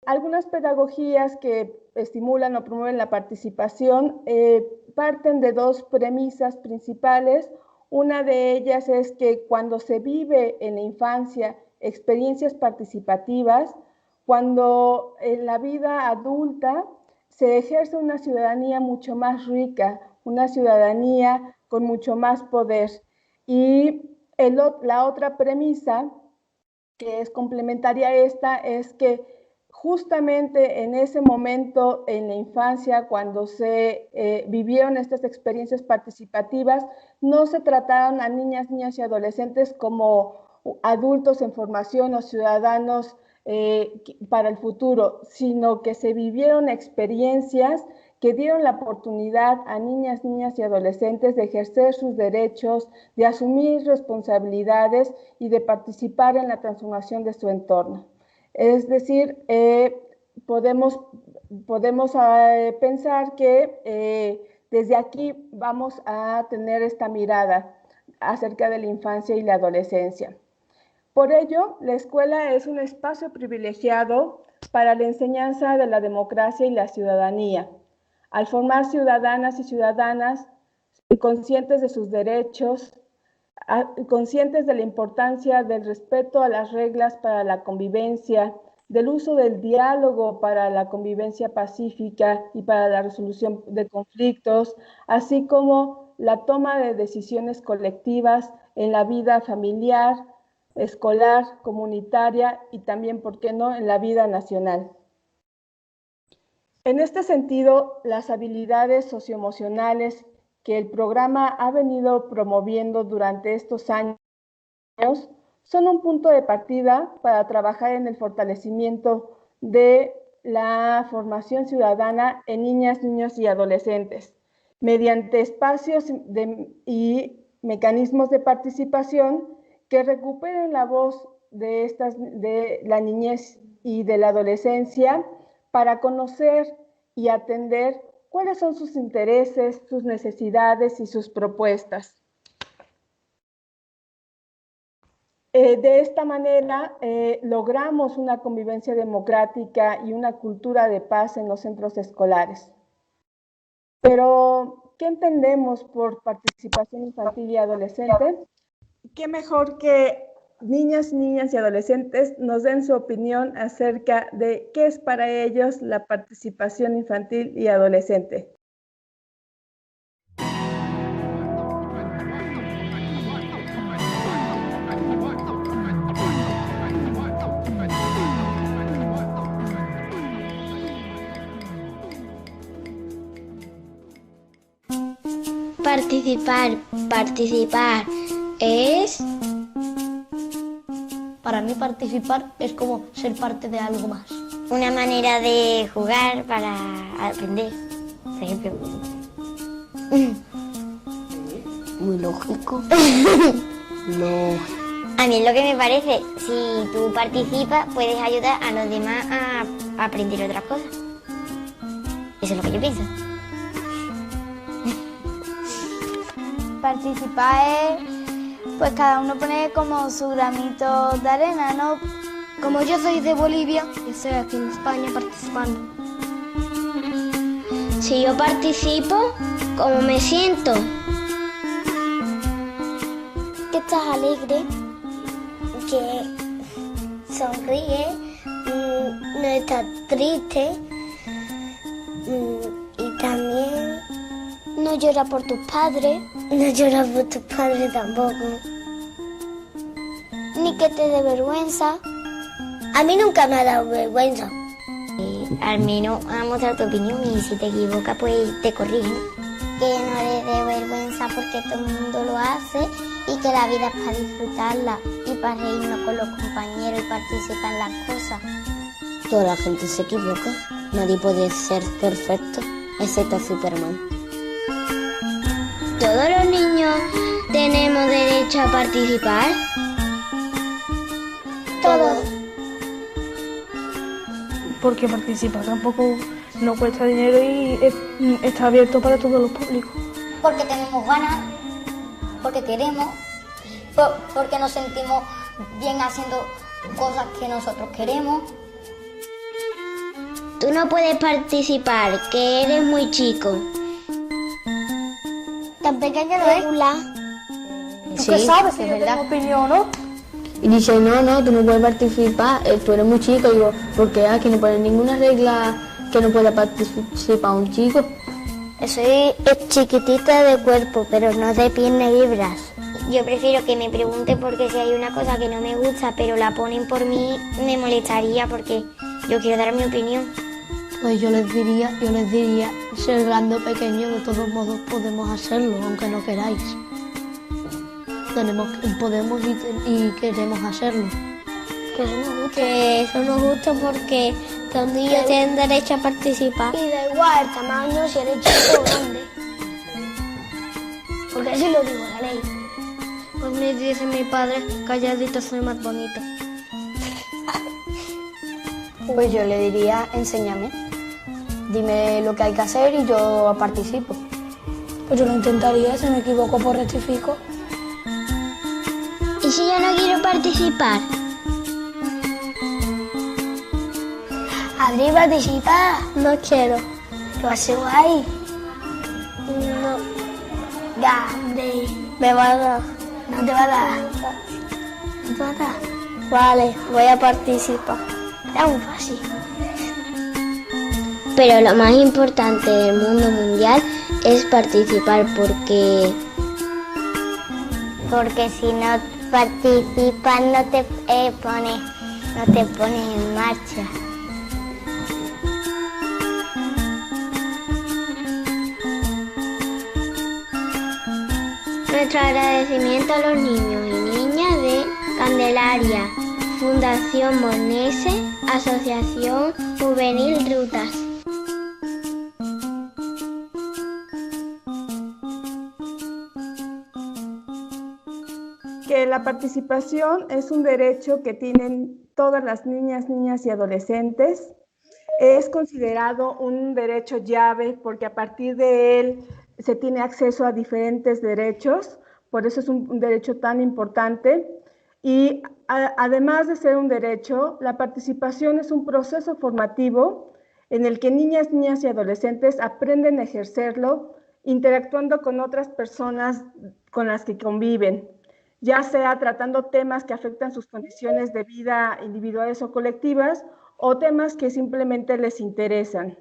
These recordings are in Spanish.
Algunas pedagogías que estimulan o promueven la participación parten de dos premisas principales. Una de ellas es que cuando se vive en la infancia experiencias participativas, cuando en la vida adulta se ejerce una ciudadanía mucho más rica, una ciudadanía con mucho más poder. Y la otra premisa, que es complementaria a esta, es que justamente en ese momento, en la infancia, cuando se vivieron estas experiencias participativas, no se trataron a niñas y adolescentes como adultos en formación o ciudadanos para el futuro, sino que se vivieron experiencias que dieron la oportunidad a niñas y adolescentes de ejercer sus derechos, de asumir responsabilidades y de participar en la transformación de su entorno. Es decir, podemos pensar que desde aquí vamos a tener esta mirada acerca de la infancia y la adolescencia. Por ello, la escuela es un espacio privilegiado para la enseñanza de la democracia y la ciudadanía. Al formar ciudadanas y ciudadanas conscientes de sus derechos, conscientes de la importancia del respeto a las reglas para la convivencia, del uso del diálogo para la convivencia pacífica y para la resolución de conflictos, así como la toma de decisiones colectivas en la vida familiar, escolar, comunitaria y también, ¿por qué no?, en la vida nacional. En este sentido, las habilidades socioemocionales que el programa ha venido promoviendo durante estos años son un punto de partida para trabajar en el fortalecimiento de la formación ciudadana en niñas, niños y adolescentes, mediante espacios y mecanismos de participación que recuperen la voz de la niñez y de la adolescencia para conocer y atender cuáles son sus intereses, sus necesidades y sus propuestas. De esta manera logramos una convivencia democrática y una cultura de paz en los centros escolares. Pero, ¿qué entendemos por participación infantil y adolescente? ¿Qué mejor que niñas y adolescentes nos den su opinión acerca de qué es para ellos la participación infantil y adolescente? Participar es... Para mí participar es como ser parte de algo más. una manera de jugar para aprender, por ejemplo. Muy lógico. No. A mí es lo que me parece, si tú participas puedes ayudar a los demás a aprender otras cosas. Eso es lo que yo pienso. Participar es, pues cada uno pone como su granito de arena, ¿no? Como yo soy de Bolivia, yo estoy aquí en España participando. Si yo participo, ¿cómo me siento? Que estás alegre, que sonríe, no estás triste y también no lloras por tus padres. No lloras por tus padres tampoco. Ni que te dé vergüenza. A mí nunca me ha dado vergüenza. Al menos a mostrar tu opinión y si te equivocas pues te corrigen. Que no le dé vergüenza porque todo el mundo lo hace y que la vida es para disfrutarla y para reírnos con los compañeros y participar en las cosas. Toda la gente se equivoca. Nadie puede ser perfecto, excepto Superman. ¿Todos los niños tenemos derecho a participar? Todos. Porque participar tampoco no cuesta dinero y está abierto para todos los públicos. Porque tenemos ganas, porque queremos, porque nos sentimos bien haciendo cosas que nosotros queremos. tú no puedes participar, que eres muy chico. Tan pequeño no es. ¿Tú qué sabes? Si yo tengo opinión, ¿no? Y dice, no, tú no puedes participar, tú eres muy chico. Y digo, ¿por qué? Aquí no pone ninguna regla que no pueda participar un chico. Soy chiquitita de cuerpo, pero no de piernas y brazos. Yo prefiero que me pregunten porque si hay una cosa que no me gusta, pero la ponen por mí, me molestaría porque yo quiero dar mi opinión. Pues yo les diría, ser grande o pequeño, de todos modos podemos hacerlo, aunque no queráis. Podemos y queremos hacerlo. Que eso nos gusta porque los niños tienen derecho a participar. Y da igual el tamaño, si eres chico o grande. Porque así lo digo la ley. Pues me dice mi padre, calladito soy más bonito. Pues yo le diría, enséñame. Dime lo que hay que hacer y yo participo. Pues yo lo intentaría, si me equivoco pues rectifico. ¿Y si yo no quiero participar? Adri, participa. No quiero. Lo hace guay. No. Ya, hombre. Me va a dar. No te va a dar. No te va a dar. Vale, voy a participar. Era muy fácil. Pero lo más importante del mundo mundial es participar porque si no participas no te pones en marcha. Nuestro agradecimiento a los niños y niñas de Candelaria, Fundación Monese, Asociación Juvenil Rutas. Que la participación es un derecho que tienen todas las niñas, niñas y adolescentes. Es considerado un derecho llave porque a partir de él se tiene acceso a diferentes derechos, por eso es un derecho tan importante. Y además de ser un derecho, la participación es un proceso formativo en el que niñas, niñas y adolescentes aprenden a ejercerlo interactuando con otras personas con las que conviven, ya sea tratando temas que afectan sus condiciones de vida individuales o colectivas o temas que simplemente les interesan.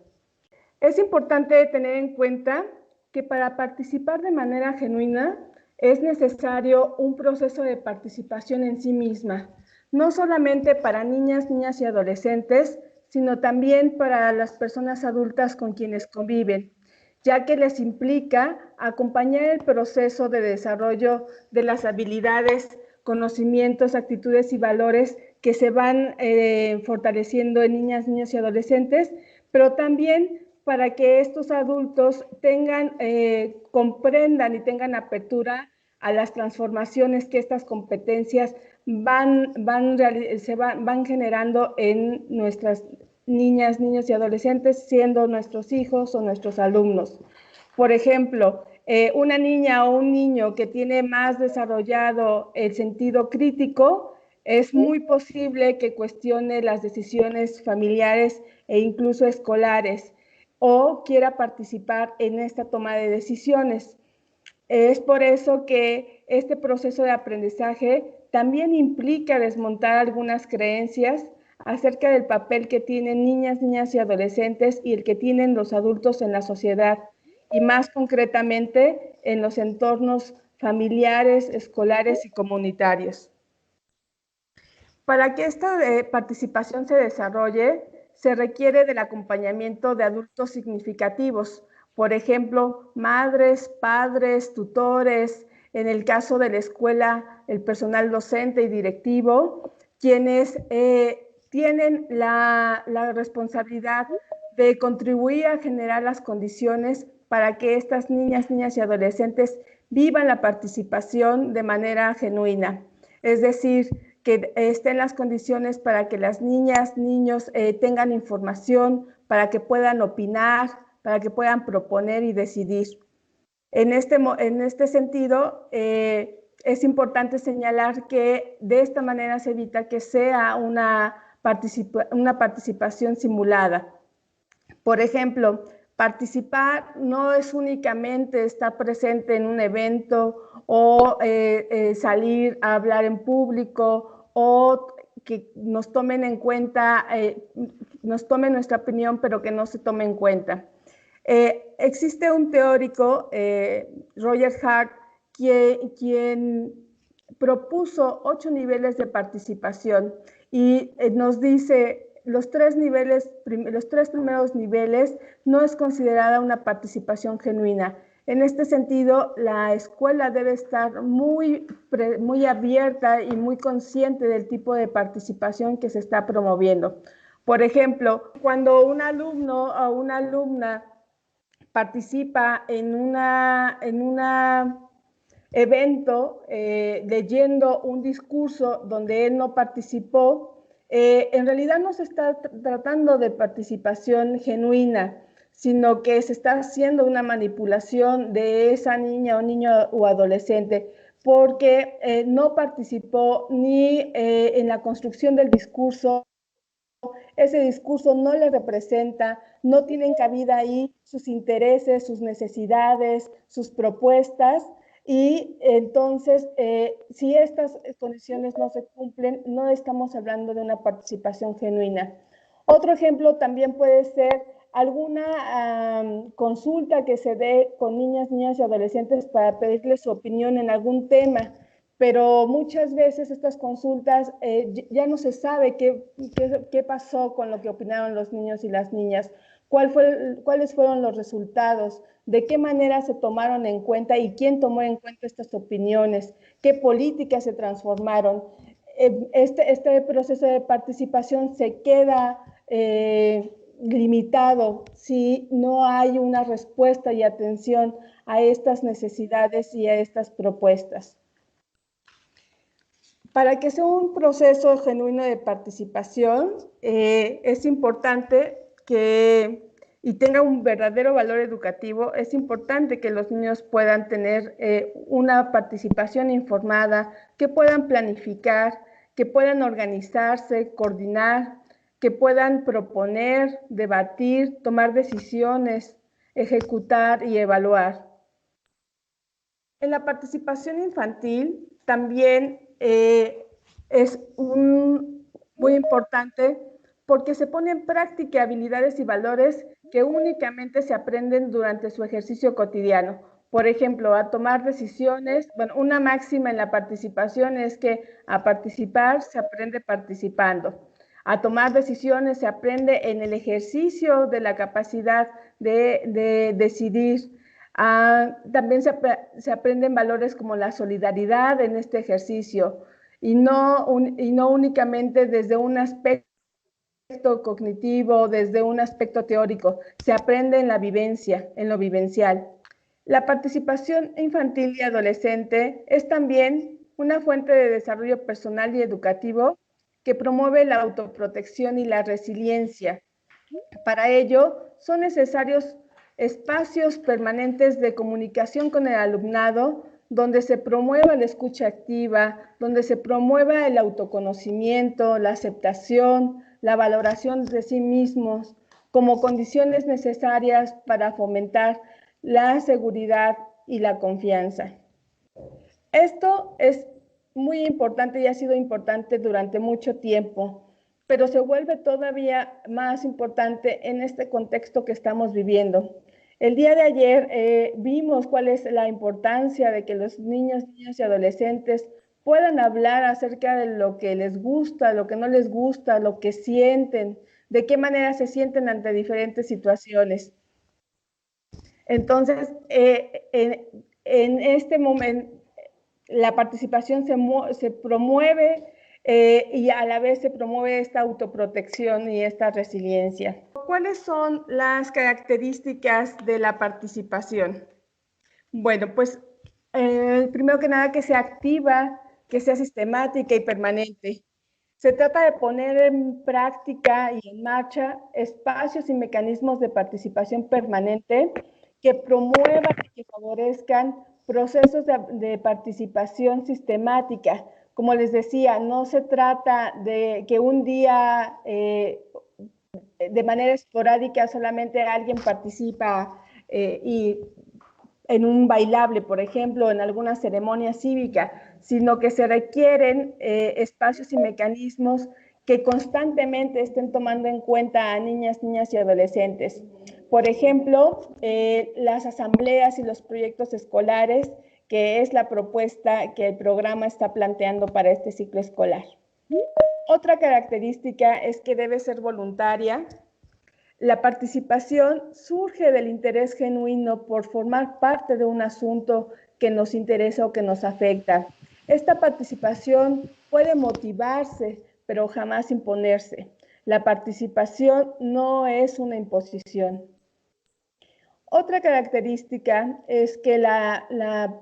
Es importante tener en cuenta que para participar de manera genuina es necesario un proceso de participación en sí misma, no solamente para niñas, niñas y adolescentes, sino también para las personas adultas con quienes conviven, ya que les implica acompañar el proceso de desarrollo de las habilidades, conocimientos, actitudes y valores que se van fortaleciendo en niñas, niños y adolescentes, pero también para que estos adultos comprendan y tengan apertura a las transformaciones que estas competencias van generando en nuestras niñas, niños y adolescentes, siendo nuestros hijos o nuestros alumnos. Por ejemplo, una niña o un niño que tiene más desarrollado el sentido crítico, es muy posible que cuestione las decisiones familiares e incluso escolares o quiera participar en esta toma de decisiones. Es por eso que este proceso de aprendizaje también implica desmontar algunas creencias acerca del papel que tienen niñas, niñas y adolescentes y el que tienen los adultos en la sociedad, y más concretamente en los entornos familiares, escolares y comunitarios. Para que esta participación se desarrolle, se requiere del acompañamiento de adultos significativos, por ejemplo, madres, padres, tutores, en el caso de la escuela, el personal docente y directivo, quienes tienen la responsabilidad de contribuir a generar las condiciones para que estas niñas, niñas y adolescentes vivan la participación de manera genuina. Es decir, que estén las condiciones para que las niñas, niños tengan información, para que puedan opinar, para que puedan proponer y decidir. En este sentido, es importante señalar que de esta manera se evita que sea una participación simulada. Por ejemplo, participar no es únicamente estar presente en un evento o salir a hablar en público o que nos tomen en cuenta, nos tomen nuestra opinión, pero que no se tome en cuenta. Existe un teórico, Roger Hart, quien propuso 8 niveles de participación y nos dice los 3 primeros niveles no es considerada una participación genuina. En este sentido, la escuela debe estar muy abierta y muy consciente del tipo de participación que se está promoviendo. Por ejemplo, cuando un alumno o una alumna participa en un evento leyendo un discurso donde él no participó, en realidad no se está tratando de participación genuina, sino que se está haciendo una manipulación de esa niña o niño o adolescente, porque no participó ni en la construcción del discurso. Ese discurso no le representa, no tienen cabida ahí sus intereses, sus necesidades, sus propuestas, y entonces, si estas condiciones no se cumplen, no estamos hablando de una participación genuina. Otro ejemplo también puede ser alguna consulta que se dé con niñas y adolescentes para pedirles su opinión en algún tema, pero muchas veces estas consultas ya no se sabe qué pasó con lo que opinaron los niños y las niñas, cuáles fueron los resultados, de qué manera se tomaron en cuenta y quién tomó en cuenta estas opiniones, qué políticas se transformaron. Este proceso de participación se queda limitado si no hay una respuesta y atención a estas necesidades y a estas propuestas. Para que sea un proceso genuino de participación, es importante y tenga un verdadero valor educativo, es importante que los niños puedan tener una participación informada, que puedan planificar, que puedan organizarse, coordinar, que puedan proponer, debatir, tomar decisiones, ejecutar y evaluar. En la participación infantil también es muy importante porque se pone en práctica habilidades y valores que únicamente se aprenden durante su ejercicio cotidiano. Por ejemplo, a tomar decisiones. Bueno, una máxima en la participación es que a participar se aprende participando. A tomar decisiones se aprende en el ejercicio de la capacidad de decidir. También se aprenden valores como la solidaridad en este ejercicio y no únicamente desde un aspecto cognitivo, desde un aspecto teórico, se aprende en la vivencia, en lo vivencial. La participación infantil y adolescente es también una fuente de desarrollo personal y educativo que promueve la autoprotección y la resiliencia. Para ello, son necesarios espacios permanentes de comunicación con el alumnado, donde se promueva la escucha activa, donde se promueva el autoconocimiento, la aceptación, la valoración de sí mismos, como condiciones necesarias para fomentar la seguridad y la confianza. Esto es muy importante y ha sido importante durante mucho tiempo, pero se vuelve todavía más importante en este contexto que estamos viviendo. El día de ayer vimos cuál es la importancia de que los niños y adolescentes puedan hablar acerca de lo que les gusta, lo que no les gusta, lo que sienten, de qué manera se sienten ante diferentes situaciones. Entonces, en este momento, la participación se promueve y a la vez se promueve esta autoprotección y esta resiliencia. ¿Cuáles son las características de la participación? Bueno, pues primero que nada que sea activa, que sea sistemática y permanente. Se trata de poner en práctica y en marcha espacios y mecanismos de participación permanente que promuevan y que favorezcan procesos de participación sistemática. Como les decía, no se trata de que un día de manera esporádica solamente alguien participa y en un bailable, por ejemplo, en alguna ceremonia cívica, sino que se requieren espacios y mecanismos que constantemente estén tomando en cuenta a niñas, niñas y adolescentes. Por ejemplo, las asambleas y los proyectos escolares, que es la propuesta que el programa está planteando para este ciclo escolar. Otra característica es que debe ser voluntaria. La participación surge del interés genuino por formar parte de un asunto que nos interesa o que nos afecta. Esta participación puede motivarse, pero jamás imponerse. La participación no es una imposición. Otra característica es que la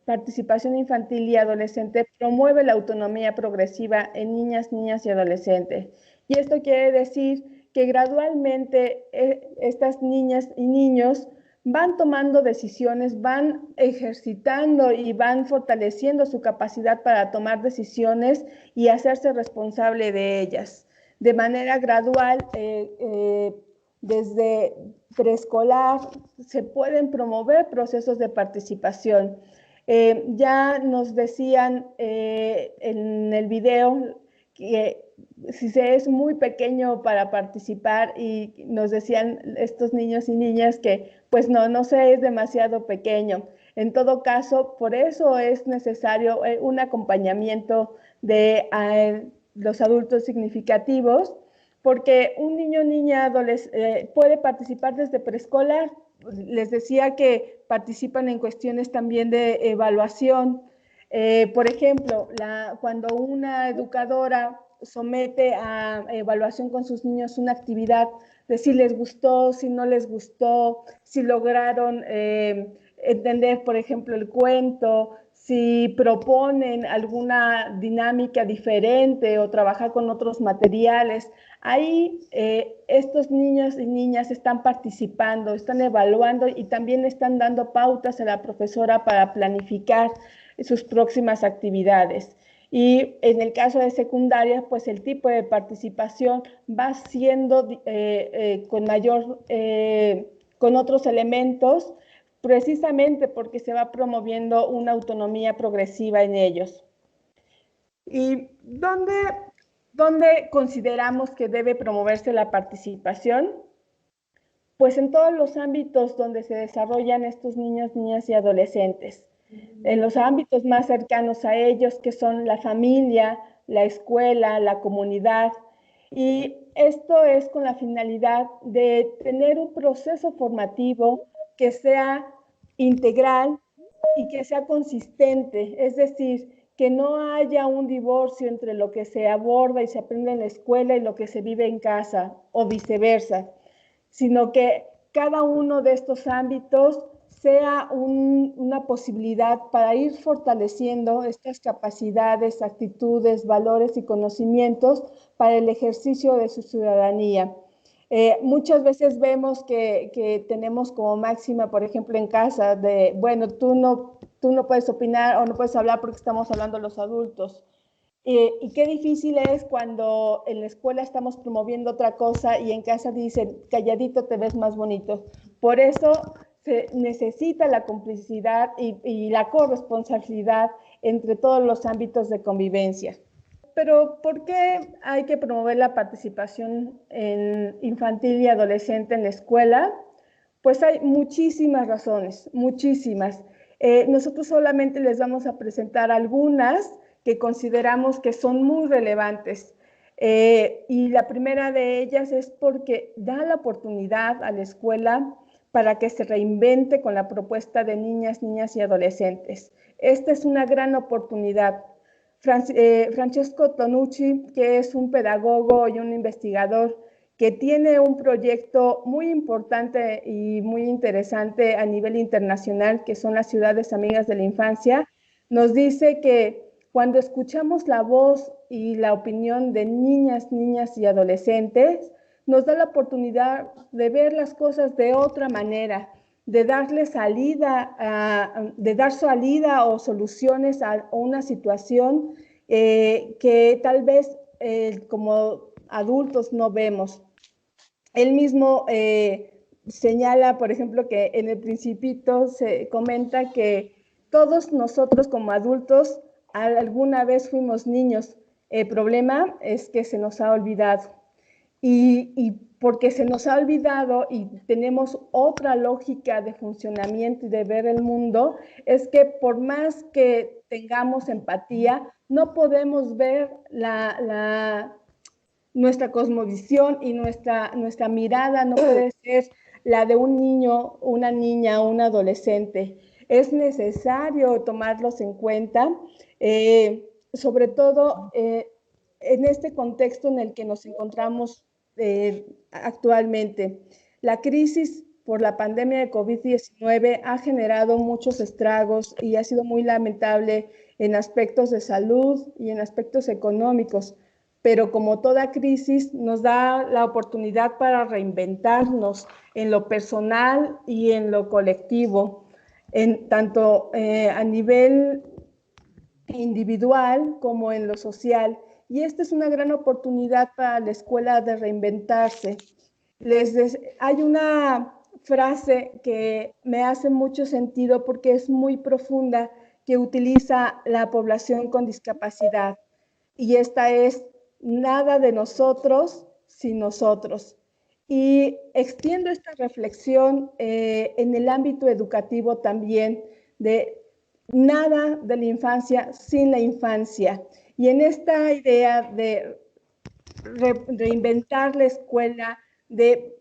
participación infantil y adolescente promueve la autonomía progresiva en niñas, niñas y adolescentes. Y esto quiere decir que gradualmente estas niñas y niños van tomando decisiones, van ejercitando y van fortaleciendo su capacidad para tomar decisiones y hacerse responsable de ellas. De manera gradual, desde preescolar, se pueden promover procesos de participación. Ya nos decían en el video que si se es muy pequeño para participar, y nos decían estos niños y niñas que pues no se es demasiado pequeño. En todo caso, por eso es necesario un acompañamiento de los adultos significativos, porque un niño o niña puede participar desde preescolar. Les decía que participan en cuestiones también de evaluación. Por ejemplo, cuando una educadora somete a evaluación con sus niños una actividad, de si les gustó, si no les gustó, si lograron entender, por ejemplo, el cuento, si proponen alguna dinámica diferente o trabajar con otros materiales. Ahí estos niños y niñas están participando, están evaluando y también están dando pautas a la profesora para planificar sus próximas actividades. Y en el caso de secundaria, pues el tipo de participación va siendo con otros elementos, precisamente porque se va promoviendo una autonomía progresiva en ellos. ¿Y dónde consideramos que debe promoverse la participación? Pues en todos los ámbitos donde se desarrollan estos niños, niñas y adolescentes. En los ámbitos más cercanos a ellos, que son la familia, la escuela, la comunidad. Y esto es con la finalidad de tener un proceso formativo que sea integral y que sea consistente, es decir, que no haya un divorcio entre lo que se aborda y se aprende en la escuela y lo que se vive en casa, o viceversa, sino que cada uno de estos ámbitos sea una posibilidad para ir fortaleciendo estas capacidades, actitudes, valores y conocimientos para el ejercicio de su ciudadanía. Muchas veces vemos que tenemos como máxima, por ejemplo, en casa, de, bueno, tú no puedes opinar o no puedes hablar porque estamos hablando los adultos. Y qué difícil es cuando en la escuela estamos promoviendo otra cosa y en casa dicen, calladito te ves más bonito. Por eso se necesita la complicidad y la corresponsabilidad entre todos los ámbitos de convivencia. Pero ¿por qué hay que promover la participación infantil y adolescente en la escuela? Pues hay muchísimas razones, muchísimas. Nosotros solamente les vamos a presentar algunas que consideramos que son muy relevantes. Y la primera de ellas es porque da la oportunidad a la escuela para que se reinvente con la propuesta de niñas, niñas y adolescentes. Esta es una gran oportunidad. Francesco Tonucci, que es un pedagogo y un investigador que tiene un proyecto muy importante y muy interesante a nivel internacional, que son las ciudades amigas de la infancia, nos dice que cuando escuchamos la voz y la opinión de niñas, niñas y adolescentes, nos da la oportunidad de ver las cosas de otra manera, de darle salida, de dar salida o soluciones a una situación que tal vez como adultos no vemos. Él mismo señala, por ejemplo, que en el Principito se comenta que todos nosotros como adultos alguna vez fuimos niños. El problema es que se nos ha olvidado. Y porque se nos ha olvidado y tenemos otra lógica de funcionamiento y de ver el mundo, es que por más que tengamos empatía, no podemos ver nuestra cosmovisión y nuestra mirada no puede ser la de un niño, una niña, un adolescente. Es necesario tomarlos en cuenta, sobre todo en este contexto en el que nos encontramos actualmente. La crisis por la pandemia de COVID-19 ha generado muchos estragos y ha sido muy lamentable en aspectos de salud y en aspectos económicos, pero como toda crisis nos da la oportunidad para reinventarnos en lo personal y en lo colectivo, tanto a nivel individual como en lo social. Y esta es una gran oportunidad para la escuela de reinventarse. Hay una frase que me hace mucho sentido porque es muy profunda, que utiliza la población con discapacidad. Y esta es: nada de nosotros sin nosotros. Y extiendo esta reflexión en el ámbito educativo también, de nada de la infancia sin la infancia. Y en esta idea de reinventar la escuela, de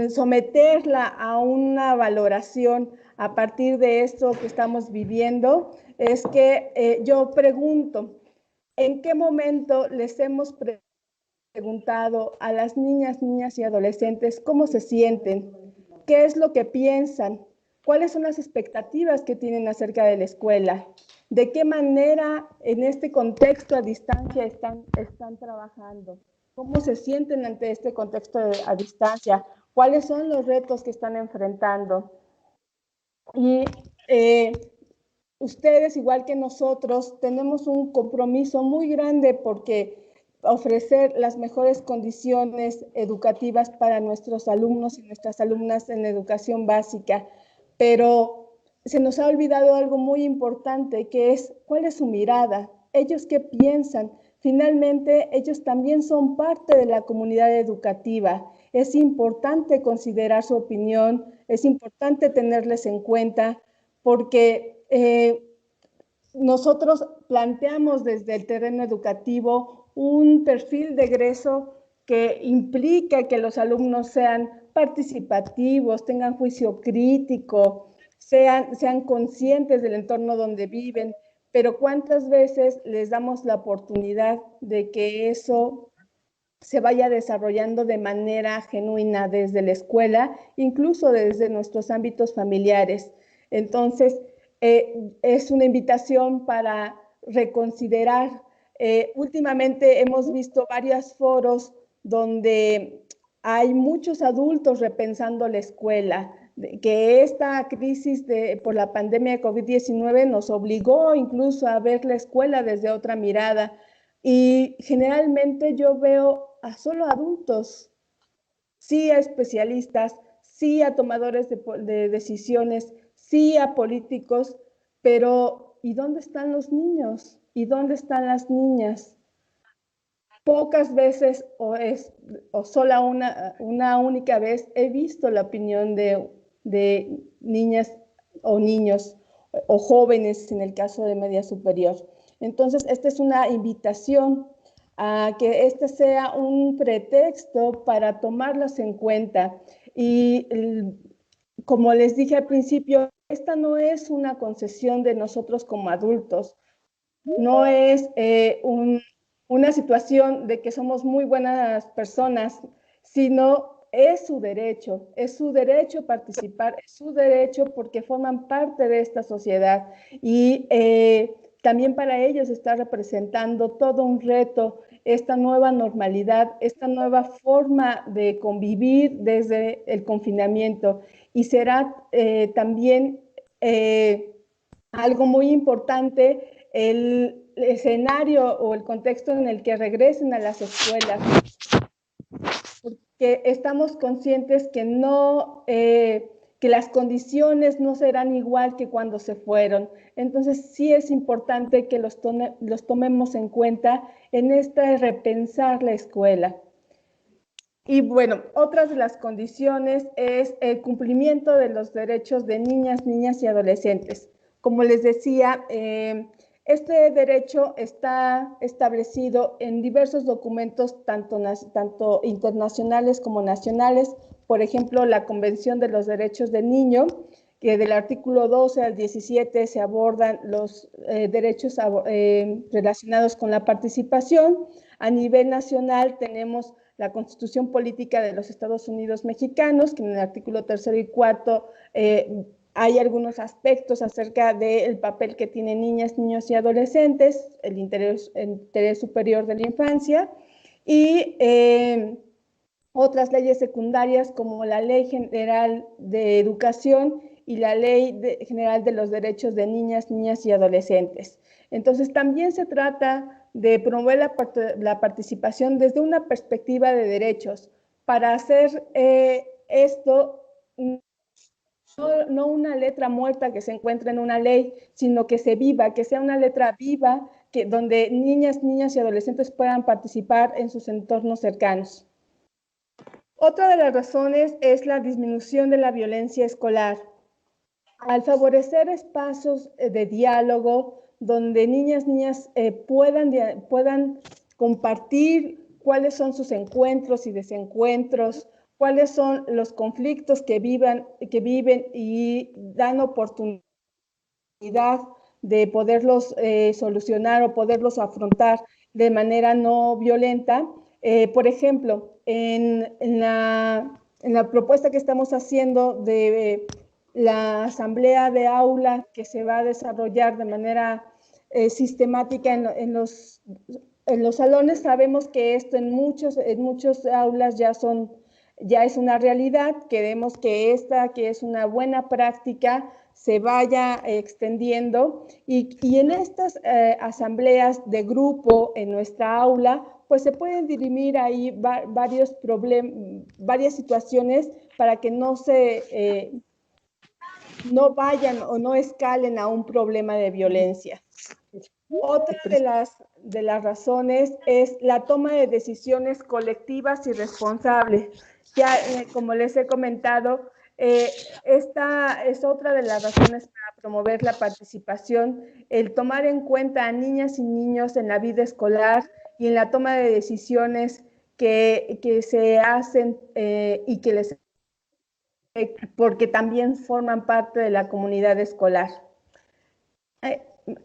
someterla a una valoración a partir de esto que estamos viviendo, es que yo pregunto, ¿en qué momento les hemos preguntado a las niñas y adolescentes cómo se sienten? ¿Qué es lo que piensan? ¿Cuáles son las expectativas que tienen acerca de la escuela? ¿De qué manera en este contexto a distancia están trabajando? ¿Cómo se sienten ante este contexto a distancia? ¿Cuáles son los retos que están enfrentando? Y ustedes, igual que nosotros, tenemos un compromiso muy grande porque ofrecer las mejores condiciones educativas para nuestros alumnos y nuestras alumnas en la educación básica, pero se nos ha olvidado algo muy importante, que es cuál es su mirada, ellos qué piensan. Finalmente, ellos también son parte de la comunidad educativa. Es importante considerar su opinión, es importante tenerles en cuenta, porque nosotros planteamos desde el terreno educativo un perfil de egreso que implica que los alumnos sean participativos, tengan juicio crítico, sean conscientes del entorno donde viven, pero ¿cuántas veces les damos la oportunidad de que eso se vaya desarrollando de manera genuina desde la escuela, incluso desde nuestros ámbitos familiares? Entonces, es una invitación para reconsiderar. Últimamente hemos visto varios foros donde hay muchos adultos repensando la escuela, que esta crisis por la pandemia de COVID-19 nos obligó incluso a ver la escuela desde otra mirada. Y generalmente yo veo a solo adultos, sí a especialistas, sí a tomadores de decisiones, sí a políticos, pero ¿y dónde están los niños? ¿Y dónde están las niñas? Pocas veces o sola una única vez he visto la opinión de niñas o niños o jóvenes en el caso de media superior. Entonces, esta es una invitación a que este sea un pretexto para tomarlos en cuenta. Y como les dije al principio, esta no es una concesión de nosotros como adultos, no es una situación de que somos muy buenas personas, sino es su derecho participar, es su derecho porque forman parte de esta sociedad y también para ellos está representando todo un reto, esta nueva normalidad, esta nueva forma de convivir desde el confinamiento, y será también algo muy importante el escenario o el contexto en el que regresen a las escuelas. que estamos conscientes que no, que las condiciones no serán igual que cuando se fueron. Entonces sí es importante que los tomemos en cuenta en esta repensar la escuela. Y bueno, otras de las condiciones es el cumplimiento de los derechos de niñas, niñas y adolescentes. Como les decía, este derecho está establecido en diversos documentos, tanto internacionales como nacionales. Por ejemplo, la Convención de los Derechos del Niño, que del artículo 12 al 17 se abordan los derechos relacionados con la participación. A nivel nacional tenemos la Constitución Política de los Estados Unidos Mexicanos, que en el artículo 3 y 4 hay algunos aspectos acerca del papel que tienen niñas, niños y adolescentes, el interés superior de la infancia, y otras leyes secundarias como la Ley General de Educación y la Ley General de los Derechos de Niñas, Niñas y Adolescentes. Entonces, también se trata de promover la participación desde una perspectiva de derechos. Para hacer esto, no una letra muerta que se encuentra en una ley, sino que se viva, que sea una letra viva, donde niñas, niñas y adolescentes puedan participar en sus entornos cercanos. Otra de las razones es la disminución de la violencia escolar. Al favorecer espacios de diálogo, donde niñas, niñas puedan compartir cuáles son sus encuentros y desencuentros, cuáles son los conflictos que viven y dan oportunidad de poderlos solucionar o poderlos afrontar de manera no violenta. Por ejemplo, en la propuesta que estamos haciendo de la asamblea de aula que se va a desarrollar de manera sistemática en los salones, sabemos que esto en muchos aulas ya es una realidad. Queremos que esta, que es una buena práctica, se vaya extendiendo y en estas asambleas de grupo en nuestra aula, pues se pueden dirimir ahí varias situaciones para que no vayan o no escalen a un problema de violencia. Otra de las razones es la toma de decisiones colectivas y responsables. Ya, como les he comentado, esta es otra de las razones para promover la participación, el tomar en cuenta a niñas y niños en la vida escolar y en la toma de decisiones que se hacen y que les porque también forman parte de la comunidad escolar.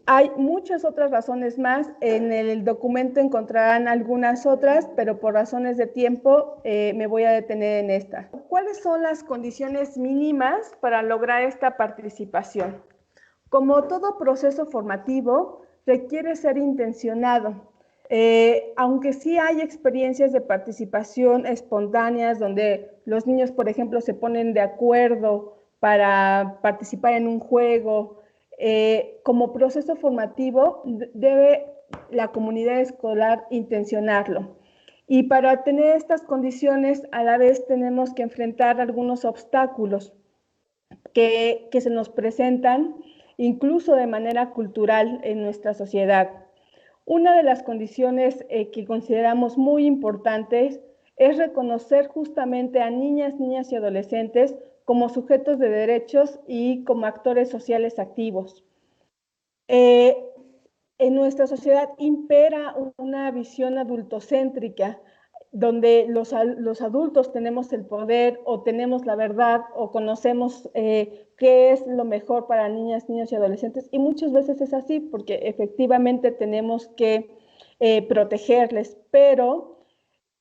Hay muchas otras razones más. En el documento encontrarán algunas otras, pero por razones de tiempo me voy a detener en esta. ¿Cuáles son las condiciones mínimas para lograr esta participación? Como todo proceso formativo, requiere ser intencionado. Aunque sí hay experiencias de participación espontáneas donde los niños, por ejemplo, se ponen de acuerdo para participar en un juego, como proceso formativo debe la comunidad escolar intencionarlo. Y para tener estas condiciones, a la vez tenemos que enfrentar algunos obstáculos que se nos presentan, incluso de manera cultural en nuestra sociedad. Una de las condiciones que consideramos muy importantes es reconocer justamente a niñas, niñas y adolescentes como sujetos de derechos y como actores sociales activos. En nuestra sociedad impera una visión adultocéntrica, donde los adultos tenemos el poder o tenemos la verdad o conocemos qué es lo mejor para niñas, niños y adolescentes, y muchas veces es así porque efectivamente tenemos que protegerles, pero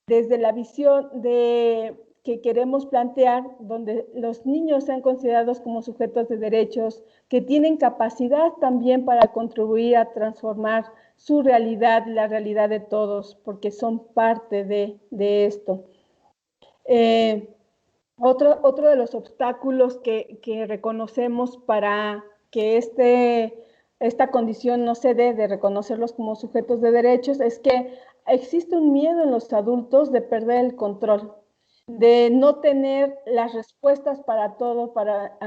desde la visión que queremos plantear, donde los niños sean considerados como sujetos de derechos, que tienen capacidad también para contribuir a transformar su realidad, la realidad de todos, porque son parte de esto. Otro de los obstáculos que reconocemos para que esta condición no se dé de reconocerlos como sujetos de derechos es que existe un miedo en los adultos de perder el control. de no tener las respuestas para todo, para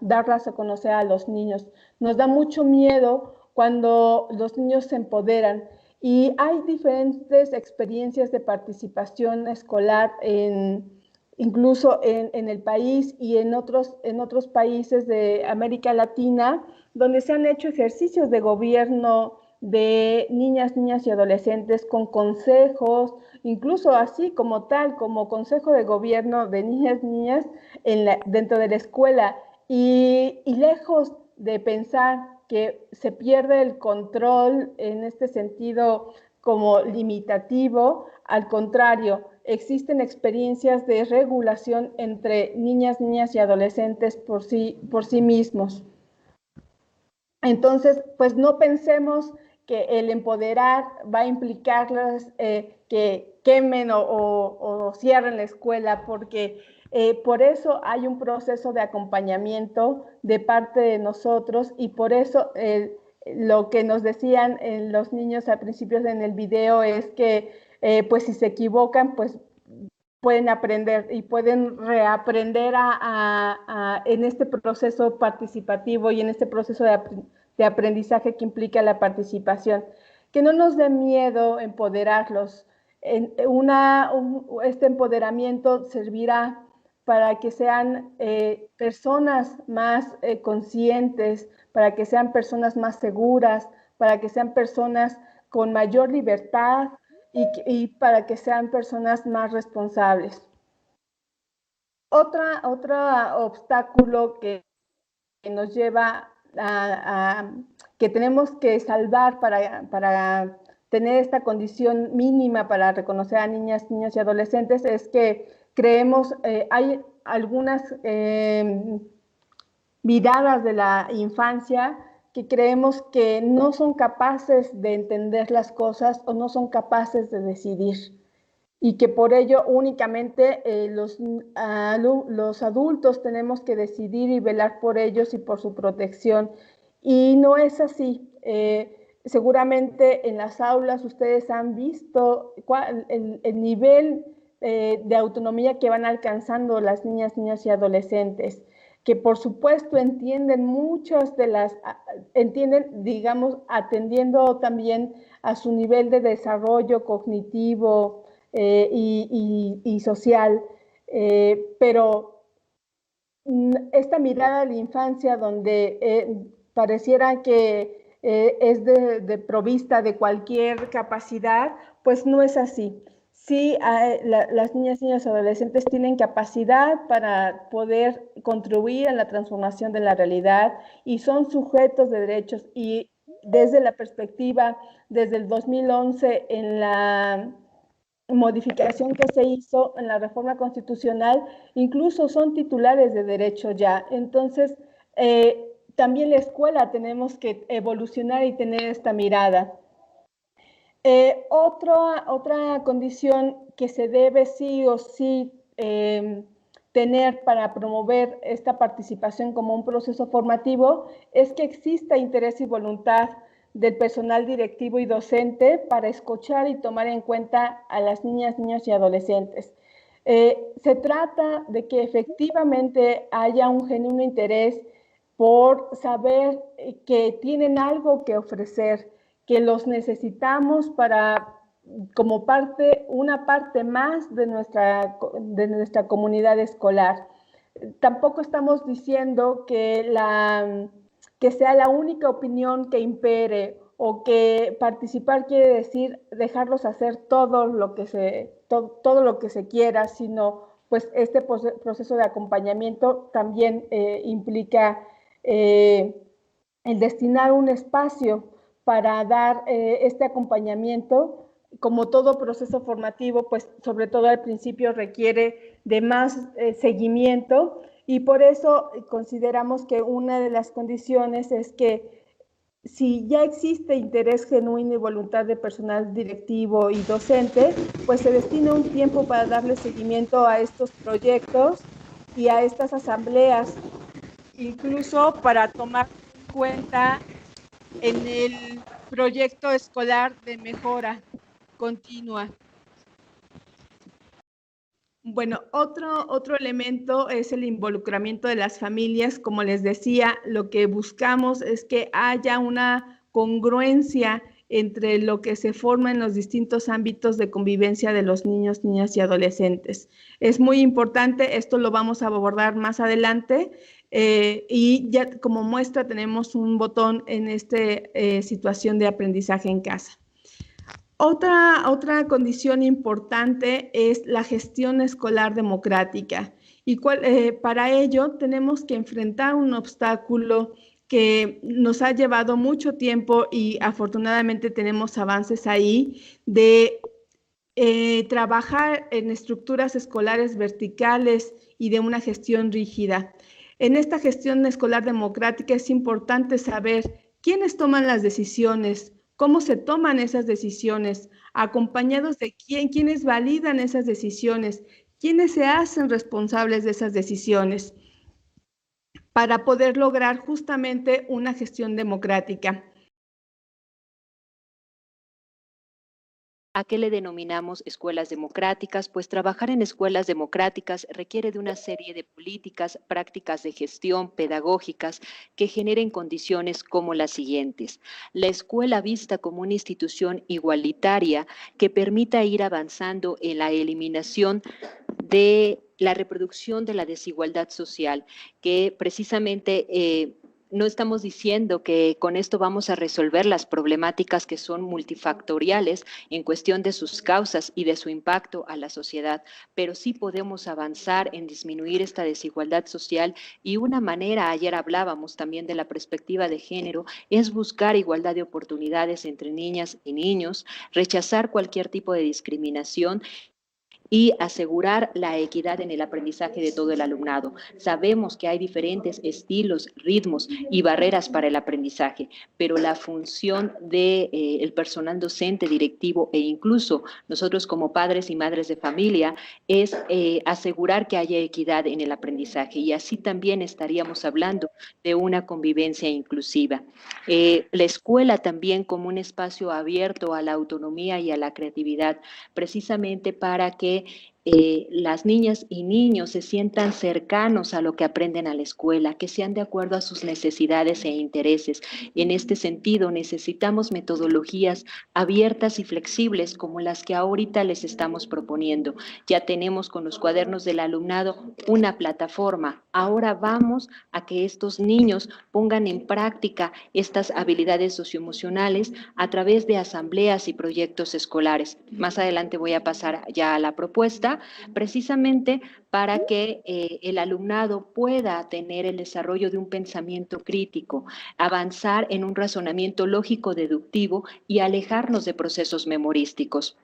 darlas a conocer a los niños. Nos da mucho miedo cuando los niños se empoderan y hay diferentes experiencias de participación escolar incluso en el país y en otros países de América Latina, donde se han hecho ejercicios de gobierno de niñas y adolescentes con consejos, incluso así como tal, como consejo de gobierno de niñas dentro de la escuela. Y lejos de pensar que se pierde el control en este sentido como limitativo, al contrario, existen experiencias de regulación entre niñas y adolescentes por sí mismos. Entonces, pues no pensemos que el empoderar va a implicarlas que quemen o cierren la escuela, porque por eso hay un proceso de acompañamiento de parte de nosotros y por eso lo que nos decían los niños al principio en el video es que pues si se equivocan, pues pueden aprender y pueden reaprender en este proceso participativo y en este proceso de aprendizaje que implica la participación. Que no nos dé miedo empoderarlos. Este empoderamiento servirá para que sean personas más conscientes, para que sean personas más seguras, para que sean personas con mayor libertad, y para que sean personas más responsables. Otro obstáculo que nos lleva que tenemos que salvar para tener esta condición mínima para reconocer a niñas, niños y adolescentes es que creemos, hay algunas miradas de la infancia que creemos que no son capaces de entender las cosas o no son capaces de decidir y que por ello únicamente los adultos tenemos que decidir y velar por ellos y por su protección. Y no es así. Seguramente en las aulas ustedes han visto el nivel de autonomía que van alcanzando las niñas, niños y adolescentes, que por supuesto entienden digamos, atendiendo también a su nivel de desarrollo cognitivo y social, pero esta mirada a la infancia donde pareciera que es de provista de cualquier capacidad, pues no es así. Sí, las niñas y niños adolescentes tienen capacidad para poder contribuir a la transformación de la realidad y son sujetos de derechos y desde la perspectiva, desde el 2011 en la modificación que se hizo en la reforma constitucional, incluso son titulares de derecho ya. Entonces, también la escuela tenemos que evolucionar y tener esta mirada. Otra condición que se debe sí o sí tener para promover esta participación como un proceso formativo es que exista interés y voluntad del personal directivo y docente para escuchar y tomar en cuenta a las niñas, niños y adolescentes. Se trata de que efectivamente haya un genuino interés por saber que tienen algo que ofrecer, que los necesitamos como una parte más de nuestra comunidad escolar. Tampoco estamos diciendo que sea la única opinión que impere o que participar quiere decir dejarlos hacer todo lo que se quiera, sino pues este proceso de acompañamiento también implica el destinar un espacio para dar este acompañamiento. Como todo proceso formativo, pues sobre todo al principio requiere de más seguimiento y por eso consideramos que una de las condiciones es que si ya existe interés genuino y voluntad de personal directivo y docente, pues se destina un tiempo para darle seguimiento a estos proyectos y a estas asambleas, incluso para tomar en cuenta en el proyecto escolar de mejora continua. Bueno, otro elemento es el involucramiento de las familias. Como les decía, lo que buscamos es que haya una congruencia entre lo que se forma en los distintos ámbitos de convivencia de los niños, niñas y adolescentes. Es muy importante, esto lo vamos a abordar más adelante, y ya como muestra tenemos un botón en esta situación de aprendizaje en casa. Otra condición importante es la gestión escolar democrática, y para ello tenemos que enfrentar un obstáculo que nos ha llevado mucho tiempo, y afortunadamente tenemos avances ahí, de trabajar en estructuras escolares verticales y de una gestión rígida. En esta gestión escolar democrática es importante saber quiénes toman las decisiones, cómo se toman esas decisiones, acompañados de quiénes validan esas decisiones, quiénes se hacen responsables de esas decisiones, para poder lograr justamente una gestión democrática. ¿A qué le denominamos escuelas democráticas? Pues trabajar en escuelas democráticas requiere de una serie de políticas, prácticas de gestión pedagógicas que generen condiciones como las siguientes. La escuela vista como una institución igualitaria que permita ir avanzando en la eliminación de la reproducción de la desigualdad social, que precisamente no estamos diciendo que con esto vamos a resolver las problemáticas que son multifactoriales en cuestión de sus causas y de su impacto a la sociedad, pero sí podemos avanzar en disminuir esta desigualdad social, y una manera, ayer hablábamos también de la perspectiva de género, es buscar igualdad de oportunidades entre niñas y niños, rechazar cualquier tipo de discriminación y asegurar la equidad en el aprendizaje de todo el alumnado. Sabemos que hay diferentes estilos, ritmos y barreras para el aprendizaje, pero la función del personal docente, directivo e incluso nosotros como padres y madres de familia es asegurar que haya equidad en el aprendizaje, y así también estaríamos hablando de una convivencia inclusiva. La escuela también como un espacio abierto a la autonomía y a la creatividad, precisamente para que las niñas y niños se sientan cercanos a lo que aprenden a la escuela, que sean de acuerdo a sus necesidades e intereses. En este sentido, necesitamos metodologías abiertas y flexibles como las que ahorita les estamos proponiendo. Ya tenemos con los cuadernos del alumnado una plataforma. Ahora vamos a que estos niños pongan en práctica estas habilidades socioemocionales a través de asambleas y proyectos escolares. Más adelante voy a pasar ya a la propuesta, precisamente para que el alumnado pueda tener el desarrollo de un pensamiento crítico, avanzar en un razonamiento lógico-deductivo y alejarnos de procesos memorísticos.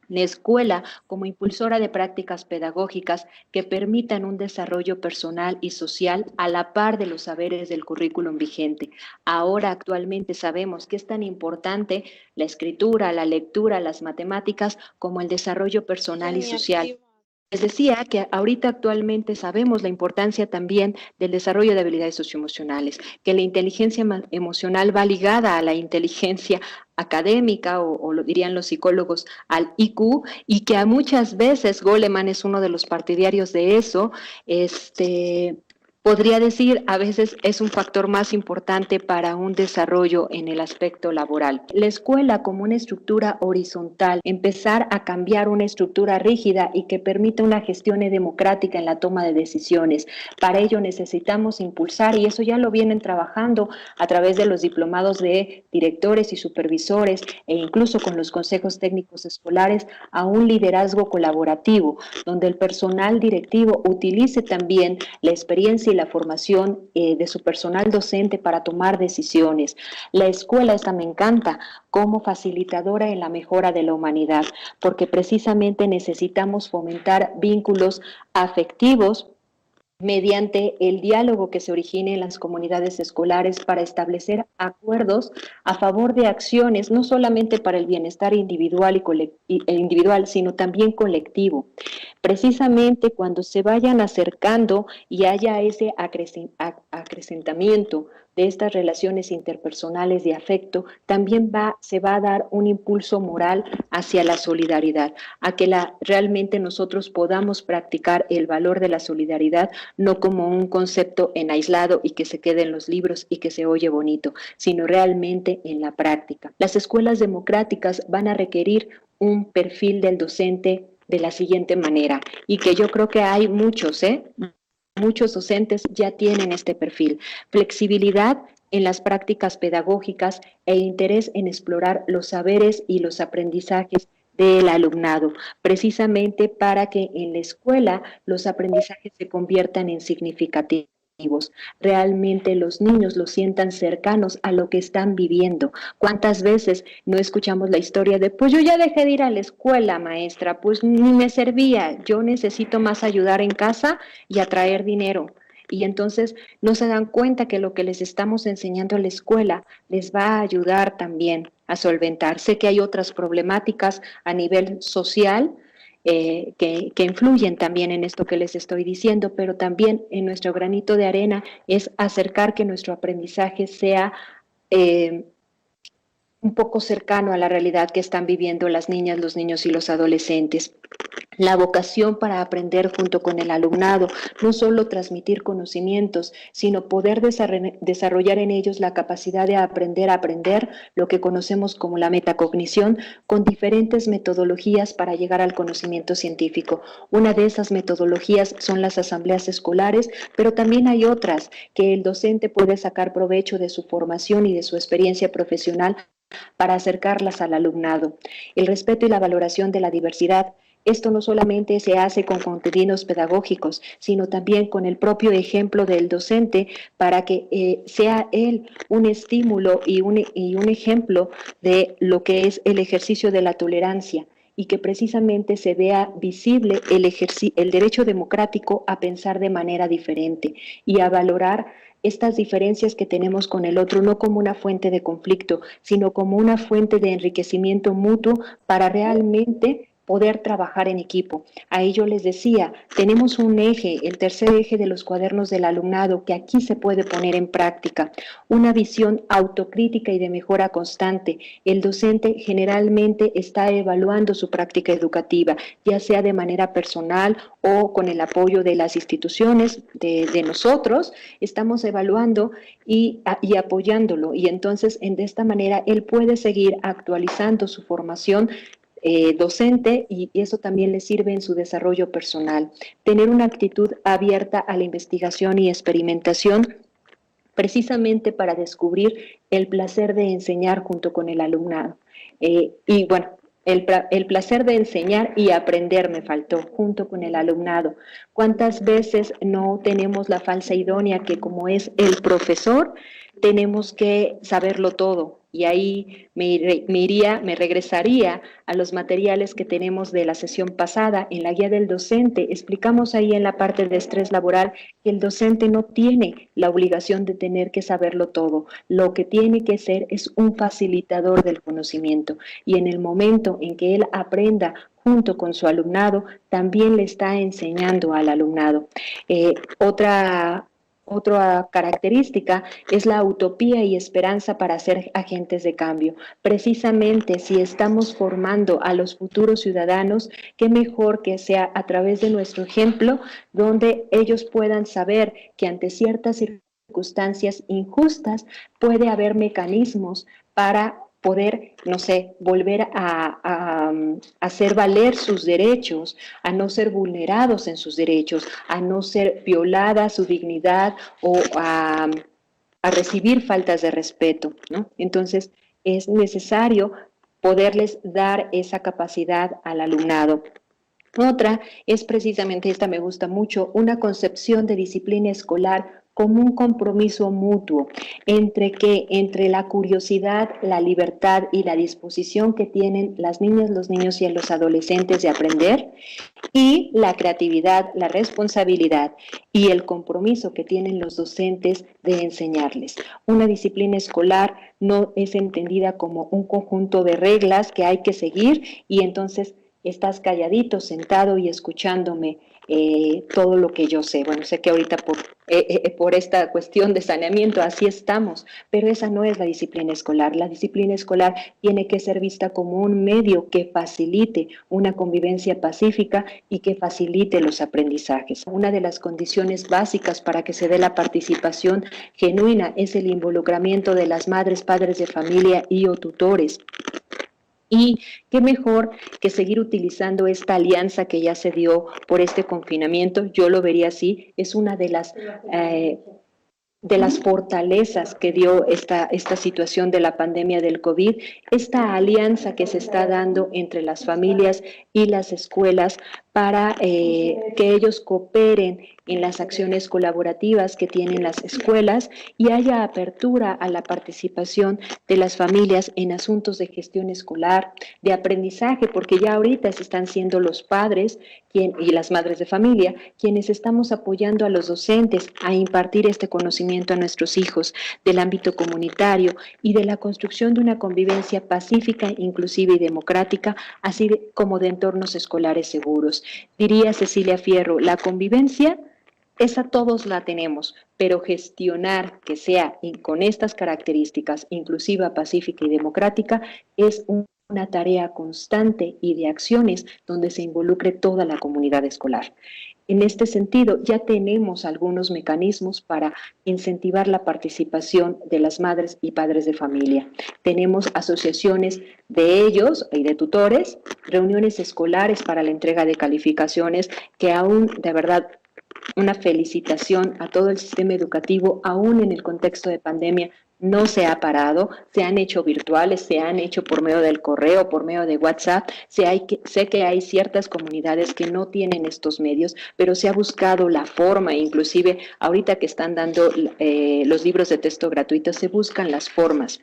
La escuela como impulsora de prácticas pedagógicas que permitan un desarrollo personal y social a la par de los saberes del currículum vigente. Ahora actualmente sabemos que es tan importante la escritura, la lectura, las matemáticas como el desarrollo personal y social. Les decía que ahorita actualmente sabemos la importancia también del desarrollo de habilidades socioemocionales, que la inteligencia emocional va ligada a la inteligencia académica, o lo dirían los psicólogos, al IQ, y que a muchas veces Goleman es uno de los partidarios de eso. Podría decir, a veces es un factor más importante para un desarrollo en el aspecto laboral. La escuela como una estructura horizontal, empezar a cambiar una estructura rígida y que permita una gestión democrática en la toma de decisiones. Para ello necesitamos impulsar, y eso ya lo vienen trabajando a través de los diplomados de directores y supervisores e incluso con los consejos técnicos escolares, a un liderazgo colaborativo, donde el personal directivo utilice también la experiencia y la formación de su personal docente para tomar decisiones. La escuela, esta me encanta, como facilitadora en la mejora de la humanidad, porque precisamente necesitamos fomentar vínculos afectivos mediante el diálogo que se origine en las comunidades escolares para establecer acuerdos a favor de acciones, no solamente para el bienestar individual, sino también colectivo. Precisamente cuando se vayan acercando y haya ese acrecentamiento de estas relaciones interpersonales de afecto, también se va a dar un impulso moral hacia la solidaridad, a que realmente nosotros podamos practicar el valor de la solidaridad, no como un concepto en aislado y que se quede en los libros y que se oye bonito, sino realmente en la práctica. Las escuelas democráticas van a requerir un perfil del docente de la siguiente manera, y que yo creo que hay muchos, muchos docentes ya tienen este perfil: flexibilidad en las prácticas pedagógicas e interés en explorar los saberes y los aprendizajes del alumnado, precisamente para que en la escuela los aprendizajes se conviertan en significativos. Realmente los niños los sientan cercanos a lo que están viviendo. ¿Cuántas veces no escuchamos la historia de, pues yo ya dejé de ir a la escuela, maestra, pues ni me servía, yo necesito más ayudar en casa y a traer dinero? Y entonces no se dan cuenta que lo que les estamos enseñando en la escuela les va a ayudar también a solventar. Sé que hay otras problemáticas a nivel social que influyen también en esto que les estoy diciendo, pero también en nuestro granito de arena es acercar que nuestro aprendizaje sea un poco cercano a la realidad que están viviendo las niñas, los niños y los adolescentes. La vocación para aprender junto con el alumnado, no solo transmitir conocimientos, sino poder desarrollar en ellos la capacidad de aprender a aprender, lo que conocemos como la metacognición, con diferentes metodologías para llegar al conocimiento científico. Una de esas metodologías son las asambleas escolares, pero también hay otras que el docente puede sacar provecho de su formación y de su experiencia profesional para acercarlas al alumnado. El respeto y la valoración de la diversidad. Esto no solamente se hace con contenidos pedagógicos, sino también con el propio ejemplo del docente para que sea él un estímulo y un ejemplo de lo que es el ejercicio de la tolerancia, y que precisamente se vea visible el derecho democrático a pensar de manera diferente y a valorar estas diferencias que tenemos con el otro, no como una fuente de conflicto, sino como una fuente de enriquecimiento mutuo para realmente poder trabajar en equipo. Ahí yo les decía, tenemos un eje, el tercer eje de los cuadernos del alumnado, que aquí se puede poner en práctica, una visión autocrítica y de mejora constante. El docente generalmente está evaluando su práctica educativa, ya sea de manera personal o con el apoyo de las instituciones, de nosotros, estamos evaluando y apoyándolo, y entonces de esta manera él puede seguir actualizando su formación docente, y eso también le sirve en su desarrollo personal. Tener una actitud abierta a la investigación y experimentación, precisamente para descubrir el placer de enseñar junto con el alumnado. Y bueno, el placer de enseñar y aprender me faltó, junto con el alumnado. ¿Cuántas veces no tenemos la falsa idónea que, como es el profesor, tenemos que saberlo todo? Y ahí me regresaría a los materiales que tenemos de la sesión pasada. En la guía del docente explicamos ahí en la parte de estrés laboral que el docente no tiene la obligación de tener que saberlo todo. Lo que tiene que ser es un facilitador del conocimiento, y en el momento en que él aprenda junto con su alumnado, también le está enseñando al alumnado. Otra característica es la utopía y esperanza para ser agentes de cambio. Precisamente, si estamos formando a los futuros ciudadanos, qué mejor que sea a través de nuestro ejemplo, donde ellos puedan saber que ante ciertas circunstancias injustas puede haber mecanismos para poder, no sé, volver a hacer valer sus derechos, a no ser vulnerados en sus derechos, a no ser violada su dignidad o a recibir faltas de respeto, ¿no? Entonces, es necesario poderles dar esa capacidad al alumnado. Otra es precisamente, esta me gusta mucho, una concepción de disciplina escolar como un compromiso mutuo entre la curiosidad, la libertad y la disposición que tienen las niñas, los niños y los adolescentes de aprender, y la creatividad, la responsabilidad y el compromiso que tienen los docentes de enseñarles. Una disciplina escolar no es entendida como un conjunto de reglas que hay que seguir y entonces estás calladito, sentado y escuchándome todo lo que yo sé. Bueno, sé que ahorita por esta cuestión de saneamiento así estamos, pero esa no es la disciplina escolar. La disciplina escolar tiene que ser vista como un medio que facilite una convivencia pacífica y que facilite los aprendizajes. Una de las condiciones básicas para que se dé la participación genuina es el involucramiento de las madres, padres de familia y o tutores. Y qué mejor que seguir utilizando esta alianza que ya se dio por este confinamiento. Yo lo vería así, es una de las fortalezas que dio esta situación de la pandemia del COVID, esta alianza que se está dando entre las familias y las escuelas para que ellos cooperen en las acciones colaborativas que tienen las escuelas y haya apertura a la participación de las familias en asuntos de gestión escolar, de aprendizaje, porque ya ahorita se están siendo los padres y las madres de familia quienes estamos apoyando a los docentes a impartir este conocimiento a nuestros hijos del ámbito comunitario y de la construcción de una convivencia pacífica, inclusiva y democrática, así como de entornos escolares seguros. Diría Cecilia Fierro, la convivencia, esa todos la tenemos, pero gestionar que sea con estas características, inclusiva, pacífica y democrática, es una tarea constante y de acciones donde se involucre toda la comunidad escolar. En este sentido, ya tenemos algunos mecanismos para incentivar la participación de las madres y padres de familia. Tenemos asociaciones de ellos y de tutores, reuniones escolares para la entrega de calificaciones, que aún, de verdad, una felicitación a todo el sistema educativo, aún en el contexto de pandemia, no se ha parado, se han hecho virtuales, se han hecho por medio del correo, por medio de WhatsApp. Sé que hay ciertas comunidades que no tienen estos medios, pero se ha buscado la forma, inclusive ahorita que están dando los libros de texto gratuitos, se buscan las formas.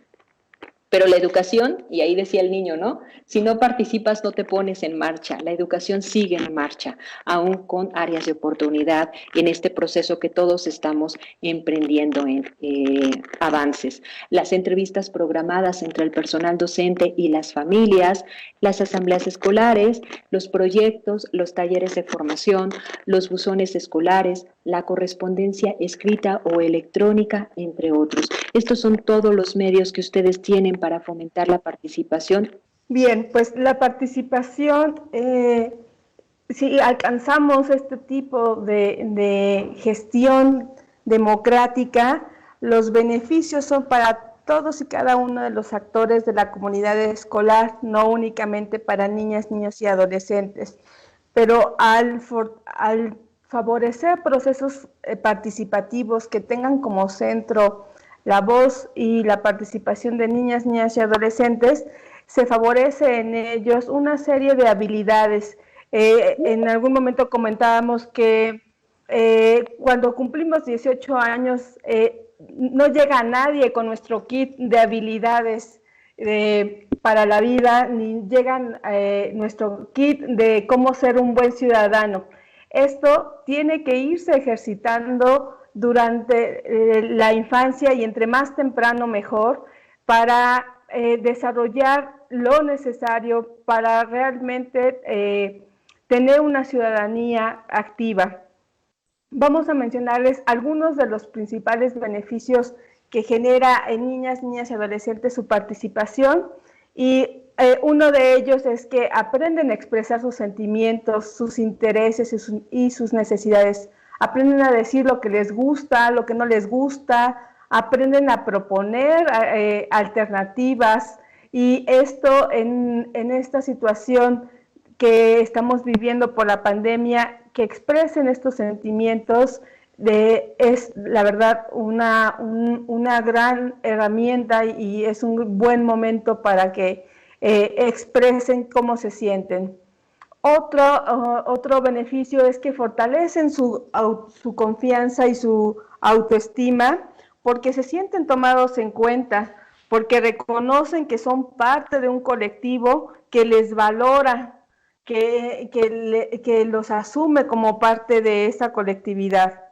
Pero la educación, y ahí decía el niño, ¿no? Si no participas, no te pones en marcha. La educación sigue en marcha, aún con áreas de oportunidad en este proceso que todos estamos emprendiendo en avances. Las entrevistas programadas entre el personal docente y las familias, las asambleas escolares, los proyectos, los talleres de formación, los buzones escolares, la correspondencia escrita o electrónica, entre otros. Estos son todos los medios que ustedes tienen para fomentar la participación. Bien, pues la participación, si alcanzamos este tipo de gestión democrática, los beneficios son para todos y cada uno de los actores de la comunidad escolar, no únicamente para niñas, niños y adolescentes. Pero al favorecer procesos participativos que tengan como centro la voz y la participación de niñas, niñas y adolescentes, se favorece en ellos una serie de habilidades. En algún momento comentábamos que cuando cumplimos 18 años, no llega nadie con nuestro kit de habilidades para la vida, ni llegan nuestro kit de cómo ser un buen ciudadano. Esto tiene que irse ejercitando durante la infancia y entre más temprano mejor para desarrollar lo necesario para realmente tener una ciudadanía activa. Vamos a mencionarles algunos de los principales beneficios que genera en niñas, niñas y adolescentes su participación, y uno de ellos es que aprenden a expresar sus sentimientos, sus intereses y sus necesidades. Aprenden a decir lo que les gusta, lo que no les gusta, aprenden a proponer alternativas, y esto en esta situación que estamos viviendo por la pandemia, que expresen estos sentimientos, es la verdad una gran herramienta y es un buen momento para que expresen cómo se sienten. Otro beneficio es que fortalecen su confianza y su autoestima, porque se sienten tomados en cuenta, porque reconocen que son parte de un colectivo que les valora, que los asume como parte de esa colectividad.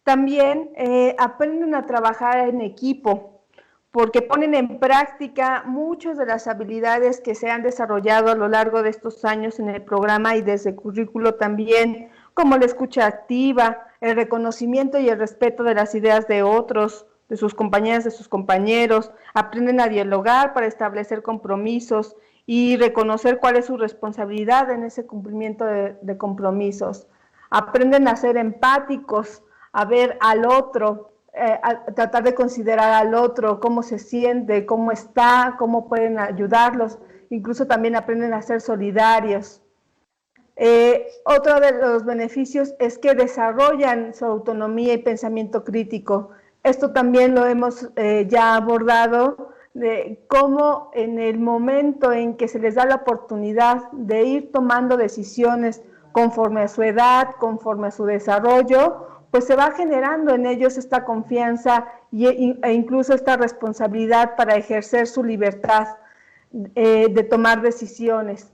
También aprenden a trabajar en equipo, porque ponen en práctica muchas de las habilidades que se han desarrollado a lo largo de estos años en el programa y desde el currículo también, como la escucha activa, el reconocimiento y el respeto de las ideas de otros, de sus compañeras, de sus compañeros, aprenden a dialogar para establecer compromisos y reconocer cuál es su responsabilidad en ese cumplimiento de compromisos. Aprenden a ser empáticos, a ver al otro, a tratar de considerar al otro, cómo se siente, cómo está, cómo pueden ayudarlos. Incluso también aprenden a ser solidarios. Otro de los beneficios es que desarrollan su autonomía y pensamiento crítico. Esto también lo hemos ya abordado, de cómo en el momento en que se les da la oportunidad de ir tomando decisiones conforme a su edad, conforme a su desarrollo, pues se va generando en ellos esta confianza e incluso esta responsabilidad para ejercer su libertad de tomar decisiones.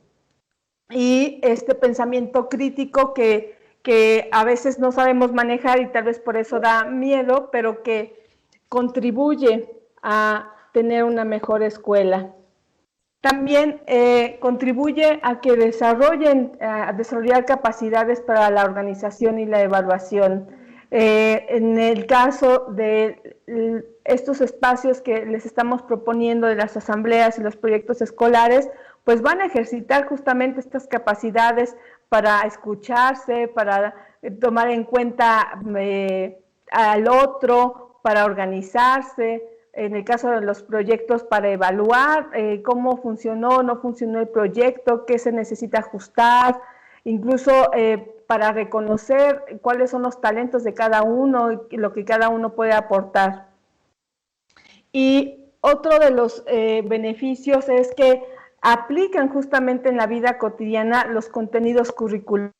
Y este pensamiento crítico que a veces no sabemos manejar y tal vez por eso da miedo, pero que contribuye a tener una mejor escuela. También contribuye a que a desarrollar capacidades para la organización y la evaluación. En el caso de estos espacios que les estamos proponiendo de las asambleas y los proyectos escolares, pues van a ejercitar justamente estas capacidades para escucharse, para tomar en cuenta al otro, para organizarse. En el caso de los proyectos, para evaluar cómo funcionó o no funcionó el proyecto, qué se necesita ajustar, incluso para reconocer cuáles son los talentos de cada uno y lo que cada uno puede aportar. Y otro de los beneficios es que aplican justamente en la vida cotidiana los contenidos curriculares.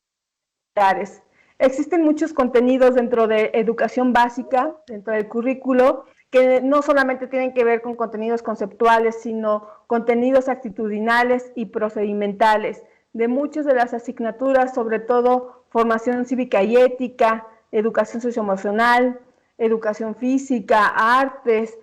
Existen muchos contenidos dentro de educación básica, dentro del currículo, que no solamente tienen que ver con contenidos conceptuales, sino contenidos actitudinales y procedimentales de muchas de las asignaturas, sobre todo formación cívica y ética, educación socioemocional, educación física, artes,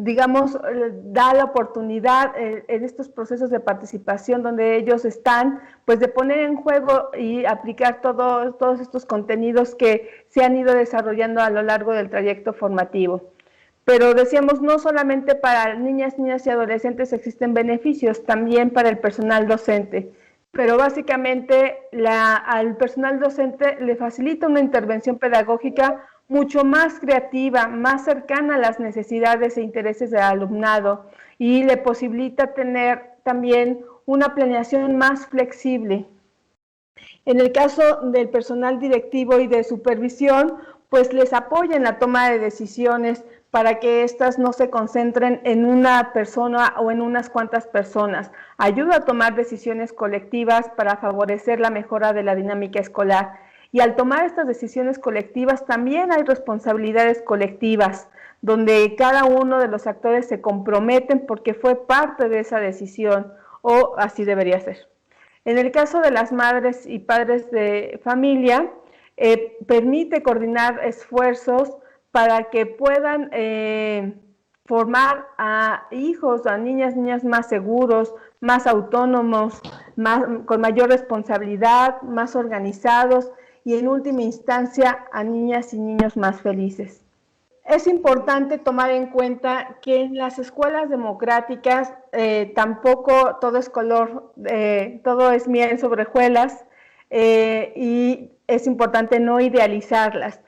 digamos, da la oportunidad en estos procesos de participación donde ellos están, pues de poner en juego y aplicar todos estos contenidos que se han ido desarrollando a lo largo del trayecto formativo. Pero decíamos, no solamente para niñas y adolescentes existen beneficios, también para el personal docente. Pero básicamente al personal docente le facilita una intervención pedagógica mucho más creativa, más cercana a las necesidades e intereses del alumnado y le posibilita tener también una planeación más flexible. En el caso del personal directivo y de supervisión, pues les apoya en la toma de decisiones para que éstas no se concentren en una persona o en unas cuantas personas. Ayuda a tomar decisiones colectivas para favorecer la mejora de la dinámica escolar. Y al tomar estas decisiones colectivas también hay responsabilidades colectivas, donde cada uno de los actores se comprometen porque fue parte de esa decisión, o así debería ser. En el caso de las madres y padres de familia, permite coordinar esfuerzos para que puedan formar a hijos, a niñas más seguros, más autónomos, con mayor responsabilidad, más organizados, y en última instancia a niñas y niños más felices. Es importante tomar en cuenta que en las escuelas democráticas tampoco todo es color, todo es miel sobre hojuelas, y es importante no idealizarlas.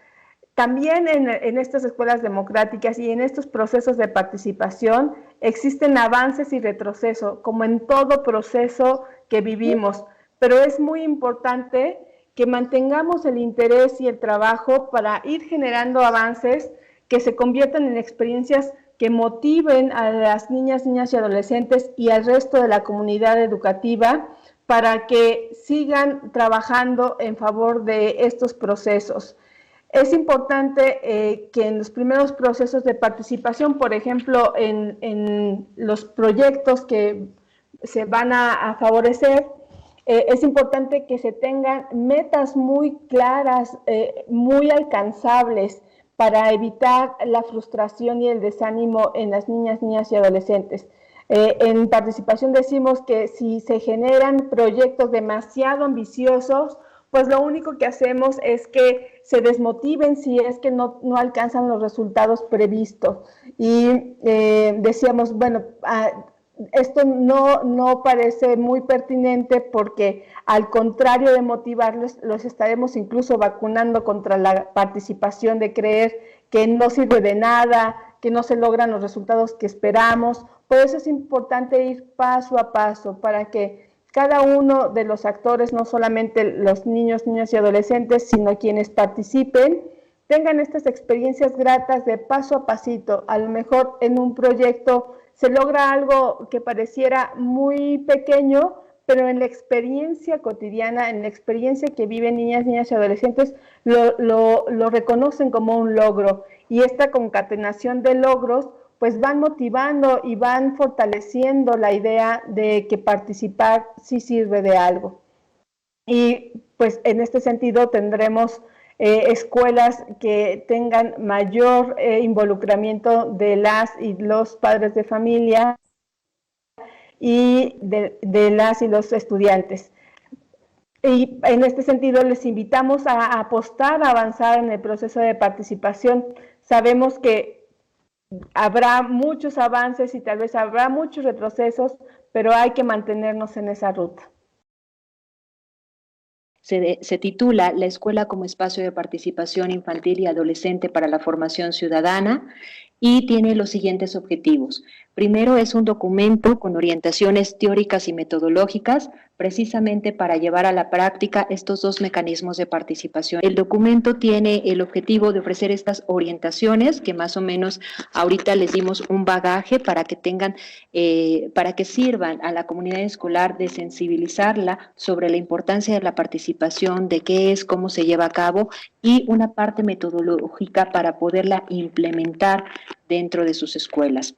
También en estas escuelas democráticas y en estos procesos de participación existen avances y retrocesos, como en todo proceso que vivimos, pero es muy importante que mantengamos el interés y el trabajo para ir generando avances que se conviertan en experiencias que motiven a las niñas y adolescentes y al resto de la comunidad educativa para que sigan trabajando en favor de estos procesos. Es importante que en los primeros procesos de participación, por ejemplo, en los proyectos que se van a favorecer, es importante que se tengan metas muy claras, muy alcanzables, para evitar la frustración y el desánimo en las niñas y adolescentes. En participación decimos que si se generan proyectos demasiado ambiciosos, pues lo único que hacemos es que se desmotiven si es que no alcanzan los resultados previstos. Y decíamos, bueno, esto no parece muy pertinente porque al contrario de motivarlos, los estaremos incluso vacunando contra la participación de creer que no sirve de nada, que no se logran los resultados que esperamos. Por eso es importante ir paso a paso para que cada uno de los actores, no solamente los niños y adolescentes, sino quienes participen, tengan estas experiencias gratas de paso a pasito. A lo mejor en un proyecto se logra algo que pareciera muy pequeño, pero en la experiencia cotidiana, en la experiencia que viven niñas y adolescentes, lo reconocen como un logro. Y esta concatenación de logros pues van motivando y van fortaleciendo la idea de que participar sí sirve de algo. Y pues en este sentido tendremos escuelas que tengan mayor involucramiento de las y los padres de familia y de las y los estudiantes. Y en este sentido les invitamos a apostar, a avanzar en el proceso de participación. Sabemos que habrá muchos avances y tal vez habrá muchos retrocesos, pero hay que mantenernos en esa ruta. Se titula La escuela como espacio de participación infantil y adolescente para la formación ciudadana y tiene los siguientes objetivos. Primero, es un documento con orientaciones teóricas y metodológicas precisamente para llevar a la práctica estos dos mecanismos de participación. El documento tiene el objetivo de ofrecer estas orientaciones que más o menos ahorita les dimos un bagaje para que tengan, para que sirvan a la comunidad escolar de sensibilizarla sobre la importancia de la participación, de qué es, cómo se lleva a cabo y una parte metodológica para poderla implementar dentro de sus escuelas.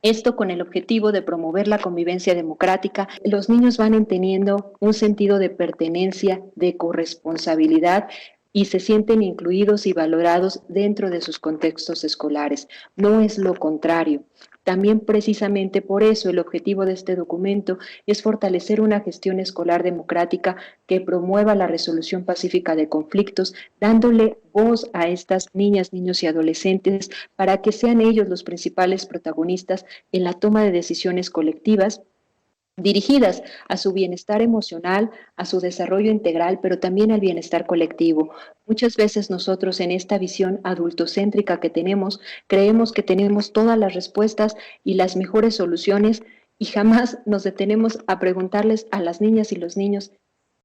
Esto con el objetivo de promover la convivencia democrática. Los niños van teniendo un sentido de pertenencia, de corresponsabilidad y se sienten incluidos y valorados dentro de sus contextos escolares. No es lo contrario. También precisamente por eso el objetivo de este documento es fortalecer una gestión escolar democrática que promueva la resolución pacífica de conflictos, dándole voz a estas niñas, niños y adolescentes para que sean ellos los principales protagonistas en la toma de decisiones colectivas dirigidas a su bienestar emocional, a su desarrollo integral, pero también al bienestar colectivo. Muchas veces nosotros en esta visión adultocéntrica que tenemos, creemos que tenemos todas las respuestas y las mejores soluciones y jamás nos detenemos a preguntarles a las niñas y los niños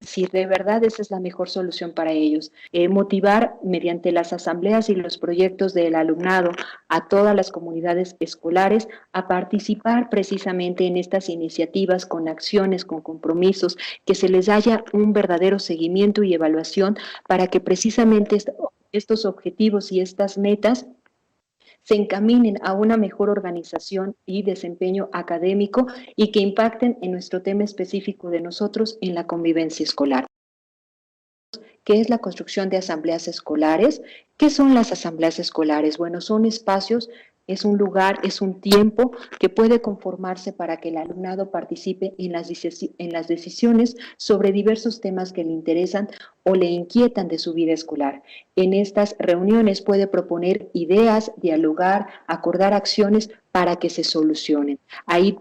si de verdad esa es la mejor solución para ellos. Motivar mediante las asambleas y los proyectos del alumnado a todas las comunidades escolares a participar precisamente en estas iniciativas con acciones, con compromisos, que se les haya un verdadero seguimiento y evaluación para que precisamente estos objetivos y estas metas se encaminen a una mejor organización y desempeño académico y que impacten en nuestro tema específico de nosotros en la convivencia escolar. ¿Qué es la construcción de asambleas escolares? ¿Qué son las asambleas escolares? Bueno, son espacios, es un lugar, es un tiempo que puede conformarse para que el alumnado participe en las decisiones sobre diversos temas que le interesan o le inquietan de su vida escolar. En estas reuniones puede proponer ideas, dialogar, acordar acciones para que se solucionen. Ahí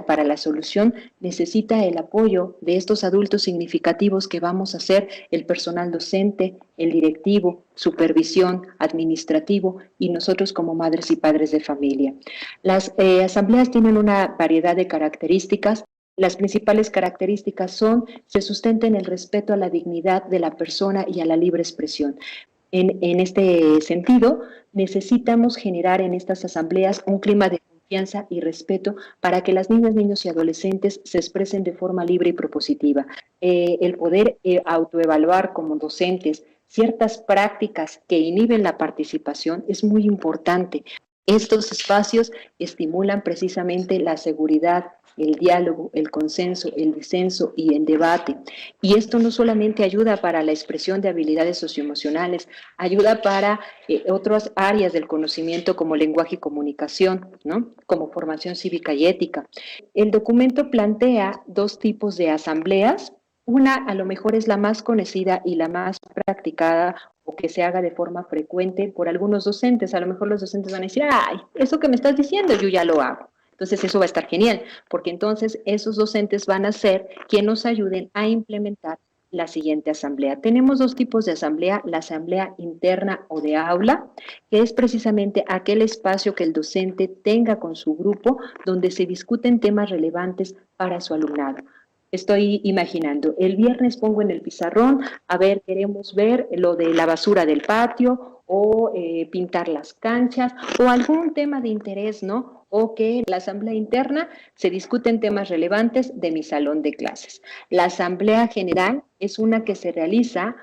para la solución, necesita el apoyo de estos adultos significativos que vamos a ser el personal docente, el directivo, supervisión, administrativo y nosotros como madres y padres de familia. Las asambleas tienen una variedad de características. Las principales características se sustenta en el respeto a la dignidad de la persona y a la libre expresión. En este sentido, necesitamos generar en estas asambleas un clima de confianza y respeto para que las niñas, niños y adolescentes se expresen de forma libre y propositiva. El poder autoevaluar como docentes ciertas prácticas que inhiben la participación es muy importante. Estos espacios estimulan precisamente la seguridad, el diálogo, el consenso, el disenso y el debate. Y esto no solamente ayuda para la expresión de habilidades socioemocionales, ayuda para otras áreas del conocimiento como lenguaje y comunicación, ¿no? Como formación cívica y ética. El documento plantea dos tipos de asambleas. Una a lo mejor es la más conocida y la más practicada o que se haga de forma frecuente por algunos docentes. A lo mejor los docentes van a decir, ay, eso que me estás diciendo yo ya lo hago. Entonces eso va a estar genial, porque entonces esos docentes van a ser quienes nos ayuden a implementar la siguiente asamblea. Tenemos dos tipos de asamblea, la asamblea interna o de aula, que es precisamente aquel espacio que el docente tenga con su grupo donde se discuten temas relevantes para su alumnado. Estoy imaginando, el viernes pongo en el pizarrón, a ver, queremos ver lo de la basura del patio o pintar las canchas o algún tema de interés, ¿no? O que en la asamblea interna se discuten temas relevantes de mi salón de clases. La asamblea general es una que se realiza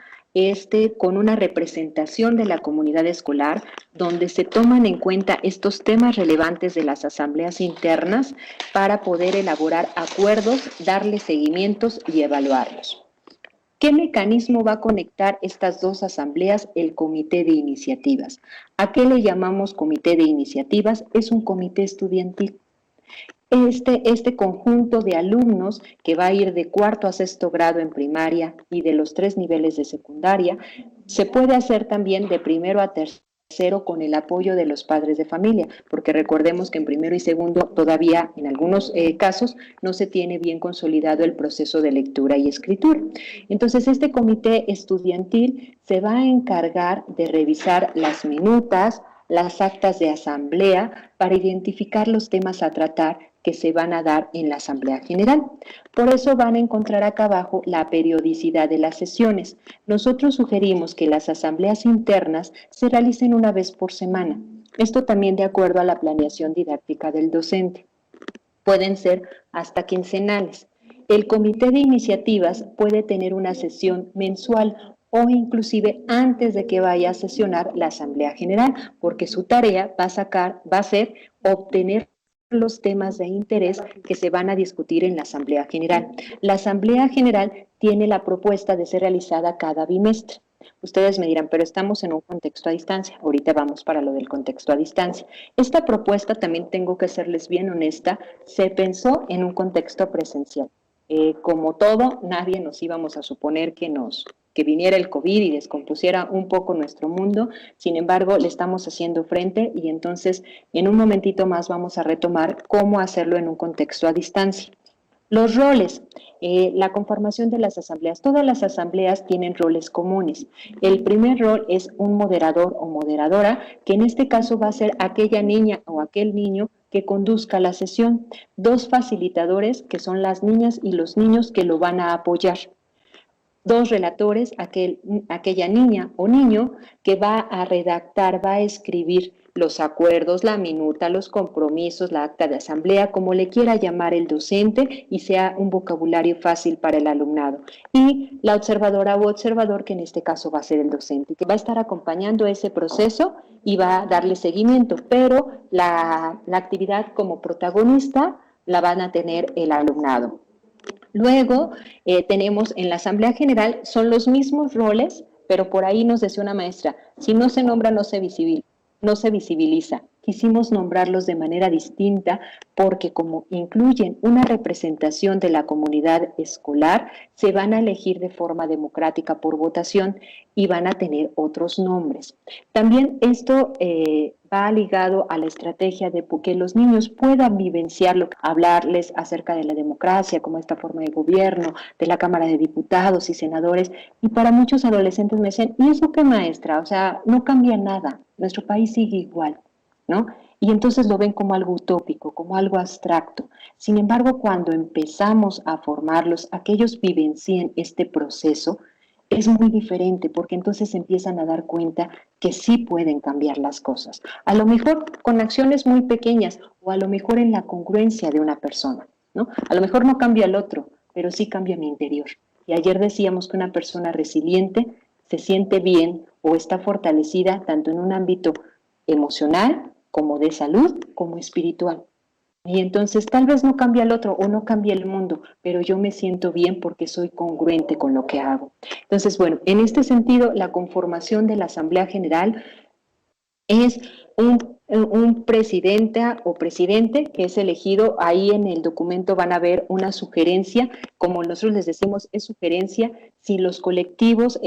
con una representación de la comunidad escolar, donde se toman en cuenta estos temas relevantes de las asambleas internas para poder elaborar acuerdos, darle seguimientos y evaluarlos. ¿Qué mecanismo va a conectar estas dos asambleas? El comité de iniciativas. ¿A qué le llamamos comité de iniciativas? Es un comité estudiantil. Este conjunto de alumnos que va a ir de cuarto a sexto grado en primaria y de los 3 niveles de secundaria, se puede hacer también de primero a tercero con el apoyo de los padres de familia, porque recordemos que en primero y segundo todavía en algunos casos no se tiene bien consolidado el proceso de lectura y escritura. Entonces este comité estudiantil se va a encargar de revisar las minutas, las actas de asamblea para identificar los temas a tratar que se van a dar en la Asamblea General. Por eso van a encontrar acá abajo la periodicidad de las sesiones. Nosotros sugerimos que las asambleas internas se realicen una vez por semana. Esto también de acuerdo a la planeación didáctica del docente. Pueden ser hasta quincenales. El comité de iniciativas puede tener una sesión mensual o inclusive antes de que vaya a sesionar la Asamblea General, porque su tarea va a ser obtener los temas de interés que se van a discutir en la Asamblea General. La Asamblea General tiene la propuesta de ser realizada cada bimestre. Ustedes me dirán, pero estamos en un contexto a distancia. Ahorita vamos para lo del contexto a distancia. Esta propuesta, también tengo que serles bien honesta, se pensó en un contexto presencial. Como todo, nadie nos íbamos a suponer que viniera el COVID y descompusiera un poco nuestro mundo. Sin embargo, le estamos haciendo frente y entonces en un momentito más vamos a retomar cómo hacerlo en un contexto a distancia. Los roles, la conformación de las asambleas. Todas las asambleas tienen roles comunes. El primer rol es un moderador o moderadora, que en este caso va a ser aquella niña o aquel niño que conduzca la sesión. 2 facilitadores, que son las niñas y los niños que lo van a apoyar. 2 relatores, aquella niña o niño que va a redactar, va a escribir los acuerdos, la minuta, los compromisos, la acta de asamblea, como le quiera llamar el docente y sea un vocabulario fácil para el alumnado. Y la observadora o observador, que en este caso va a ser el docente, que va a estar acompañando ese proceso y va a darle seguimiento, pero la actividad como protagonista la van a tener el alumnado. Luego tenemos en la Asamblea General, son los mismos roles, pero por ahí nos decía una maestra, si no se nombra no se visibiliza. Quisimos nombrarlos de manera distinta porque como incluyen una representación de la comunidad escolar, se van a elegir de forma democrática por votación y van a tener otros nombres. También esto va ligado a la estrategia de que los niños puedan vivenciarlo, hablarles acerca de la democracia como esta forma de gobierno, de la Cámara de Diputados y Senadores. Y para muchos adolescentes me dicen, ¿y eso qué, maestra? O sea, no cambia nada, nuestro país sigue igual, ¿no? Y entonces lo ven como algo utópico, como algo abstracto. Sin embargo, cuando empezamos a formarlos, a que ellos vivencien este proceso, es muy diferente porque entonces se empiezan a dar cuenta que sí pueden cambiar las cosas. A lo mejor con acciones muy pequeñas o a lo mejor en la congruencia de una persona, ¿no? A lo mejor no cambia el otro, pero sí cambia mi interior. Y ayer decíamos que una persona resiliente se siente bien o está fortalecida tanto en un ámbito emocional, como de salud, como espiritual. Y entonces tal vez no cambia el otro o no cambia el mundo, pero yo me siento bien porque soy congruente con lo que hago. Entonces, bueno, en este sentido, la conformación de la Asamblea General es un presidenta o presidente que es elegido. Ahí en el documento van a ver una sugerencia, como nosotros les decimos, es sugerencia. Si los colectivos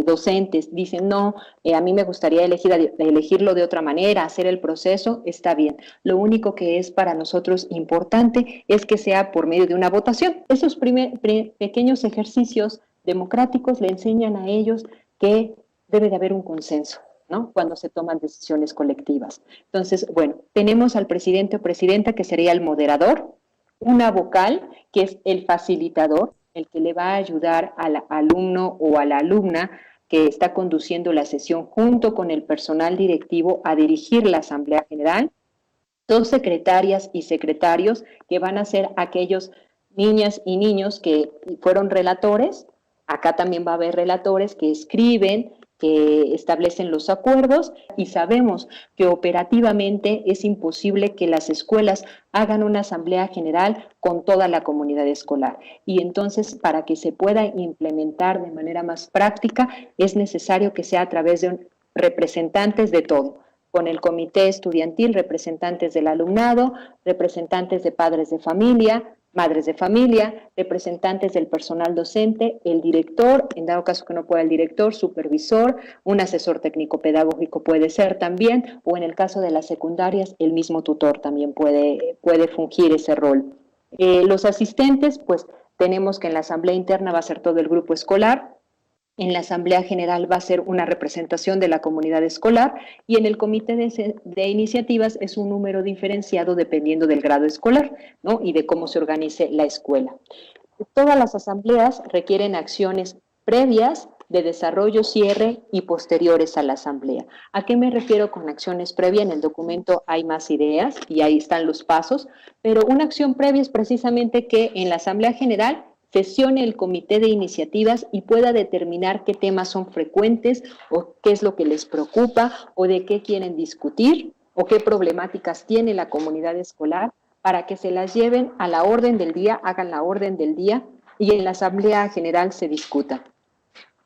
docentes dicen, no, a mí me gustaría elegirlo de otra manera, hacer el proceso, está bien. Lo único que es para nosotros importante es que sea por medio de una votación. Esos pequeños ejercicios democráticos le enseñan a ellos que debe de haber un consenso, ¿no? Cuando se toman decisiones colectivas. Entonces, bueno, tenemos al presidente o presidenta, que sería el moderador, una vocal, que es el facilitador, el que le va a ayudar al alumno o a la alumna que está conduciendo la sesión junto con el personal directivo a dirigir la Asamblea General, 2 secretarias y secretarios que van a ser aquellos niñas y niños que fueron relatores. Acá también va a haber relatores que escriben, que establecen los acuerdos, y sabemos que operativamente es imposible que las escuelas hagan una asamblea general con toda la comunidad escolar. Y entonces, para que se pueda implementar de manera más práctica, es necesario que sea a través de representantes de todo, con el comité estudiantil, representantes del alumnado, representantes de padres de familia, madres de familia, representantes del personal docente, el director, en dado caso que no pueda el director, supervisor, un asesor técnico pedagógico puede ser también, o en el caso de las secundarias, el mismo tutor también puede fungir ese rol. Los asistentes, pues tenemos que en la asamblea interna va a ser todo el grupo escolar, en la asamblea general va a ser una representación de la comunidad escolar, y en el comité de iniciativas es un número diferenciado dependiendo del grado escolar, ¿no? Y de cómo se organice la escuela. Todas las asambleas requieren acciones previas de desarrollo, cierre y posteriores a la asamblea. ¿A qué me refiero con acciones previas? En el documento hay más ideas y ahí están los pasos, pero una acción previa es precisamente que en la asamblea general sesione el comité de iniciativas y pueda determinar qué temas son frecuentes o qué es lo que les preocupa o de qué quieren discutir o qué problemáticas tiene la comunidad escolar, para que se las lleven a la orden del día, hagan la orden del día y en la asamblea general se discuta.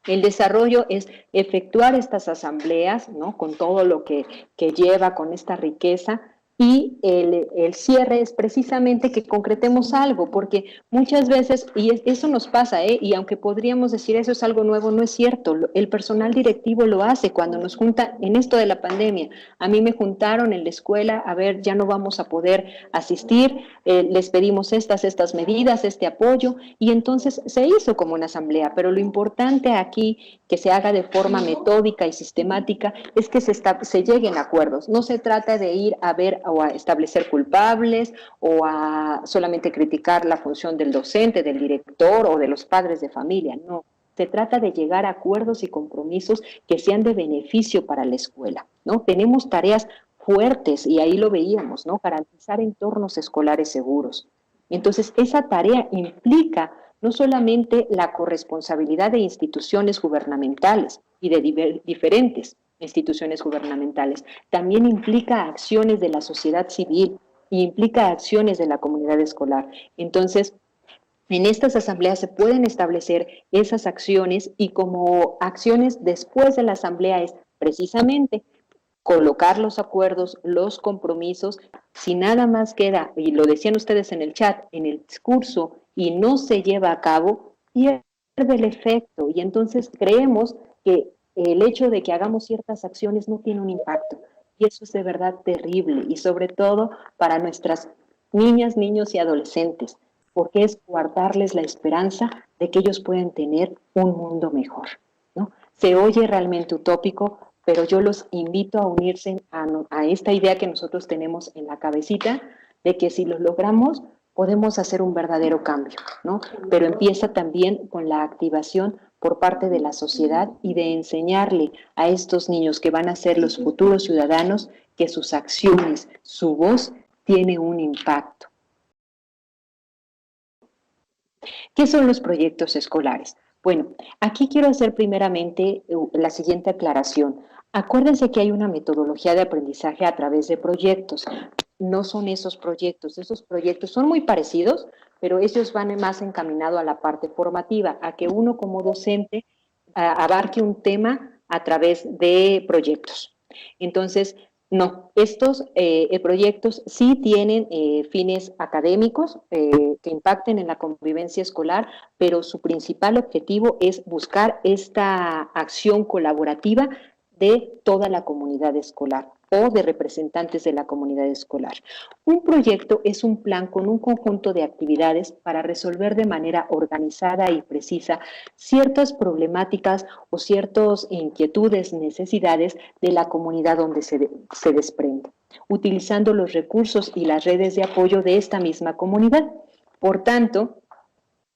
El desarrollo es efectuar estas asambleas, ¿no? Con todo lo que lleva, con esta riqueza. Y el cierre es precisamente que concretemos algo, porque muchas veces, y eso nos pasa, y aunque podríamos decir eso es algo nuevo, no es cierto. El personal directivo lo hace cuando nos junta en esto de la pandemia. A mí me juntaron en la escuela, a ver, ya no vamos a poder asistir, les pedimos estas medidas, este apoyo, y entonces se hizo como una asamblea. Pero lo importante aquí, que se haga de forma metódica y sistemática, es que se lleguen a acuerdos. No se trata de ir a ver o a establecer culpables o a solamente criticar la función del docente, del director o de los padres de familia. No, se trata de llegar a acuerdos y compromisos que sean de beneficio para la escuela, ¿no? Tenemos tareas fuertes y ahí lo veíamos, ¿no? Garantizar entornos escolares seguros. Entonces, esa tarea implica no solamente la corresponsabilidad de instituciones gubernamentales y de diferentes instituciones gubernamentales, también implica acciones de la sociedad civil y implica acciones de la comunidad escolar. Entonces, en estas asambleas se pueden establecer esas acciones, y como acciones después de la asamblea es precisamente colocar los acuerdos, los compromisos. Si nada más queda, y lo decían ustedes en el chat, en el discurso, y no se lleva a cabo, pierde el efecto, y entonces creemos que el hecho de que hagamos ciertas acciones no tiene un impacto, y eso es de verdad terrible, y sobre todo para nuestras niñas, niños y adolescentes, porque es guardarles la esperanza de que ellos pueden tener un mundo mejor, ¿no? Se oye realmente utópico, pero yo los invito a unirse a esta idea que nosotros tenemos en la cabecita, de que si lo logramos, podemos hacer un verdadero cambio, ¿no? Pero empieza también con la activación por parte de la sociedad y de enseñarle a estos niños que van a ser los futuros ciudadanos que sus acciones, su voz, tiene un impacto. ¿Qué son los proyectos escolares? Bueno, aquí quiero hacer primeramente la siguiente aclaración. Acuérdense que hay una metodología de aprendizaje a través de proyectos. No son esos proyectos son muy parecidos, pero ellos van más encaminados a la parte formativa, a que uno como docente abarque un tema a través de proyectos. Entonces, no, estos proyectos sí tienen fines académicos que impacten en la convivencia escolar, pero su principal objetivo es buscar esta acción colaborativa de toda la comunidad escolar o de representantes de la comunidad escolar. Un proyecto es un plan con un conjunto de actividades para resolver de manera organizada y precisa ciertas problemáticas o ciertas inquietudes, necesidades de la comunidad donde se desprende, utilizando los recursos y las redes de apoyo de esta misma comunidad. Por tanto,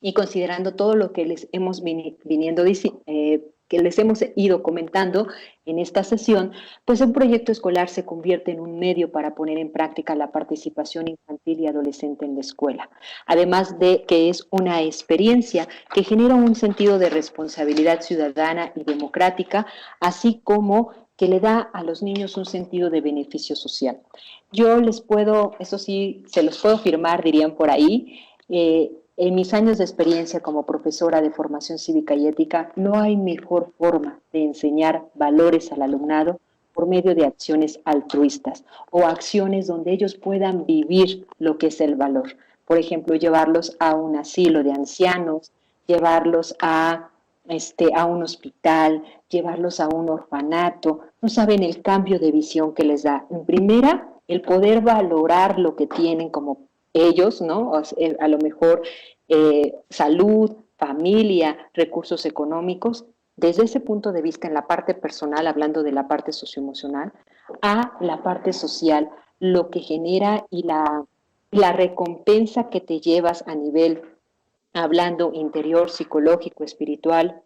y considerando todo lo que les hemos que les hemos ido comentando en esta sesión, pues un proyecto escolar se convierte en un medio para poner en práctica la participación infantil y adolescente en la escuela, además de que es una experiencia que genera un sentido de responsabilidad ciudadana y democrática, así como que le da a los niños un sentido de beneficio social. Yo les puedo, eso sí, se los puedo firmar, dirían por ahí, en mis años de experiencia como profesora de formación cívica y ética, no hay mejor forma de enseñar valores al alumnado por medio de acciones altruistas o acciones donde ellos puedan vivir lo que es el valor. Por ejemplo, llevarlos a un asilo de ancianos, llevarlos a un hospital, llevarlos a un orfanato. No saben el cambio de visión que les da. En primera, el poder valorar lo que tienen como ellos, ¿no? A lo mejor salud, familia, recursos económicos, desde ese punto de vista en la parte personal, hablando de la parte socioemocional, a la parte social, lo que genera y la recompensa que te llevas a nivel, hablando interior, psicológico, espiritual,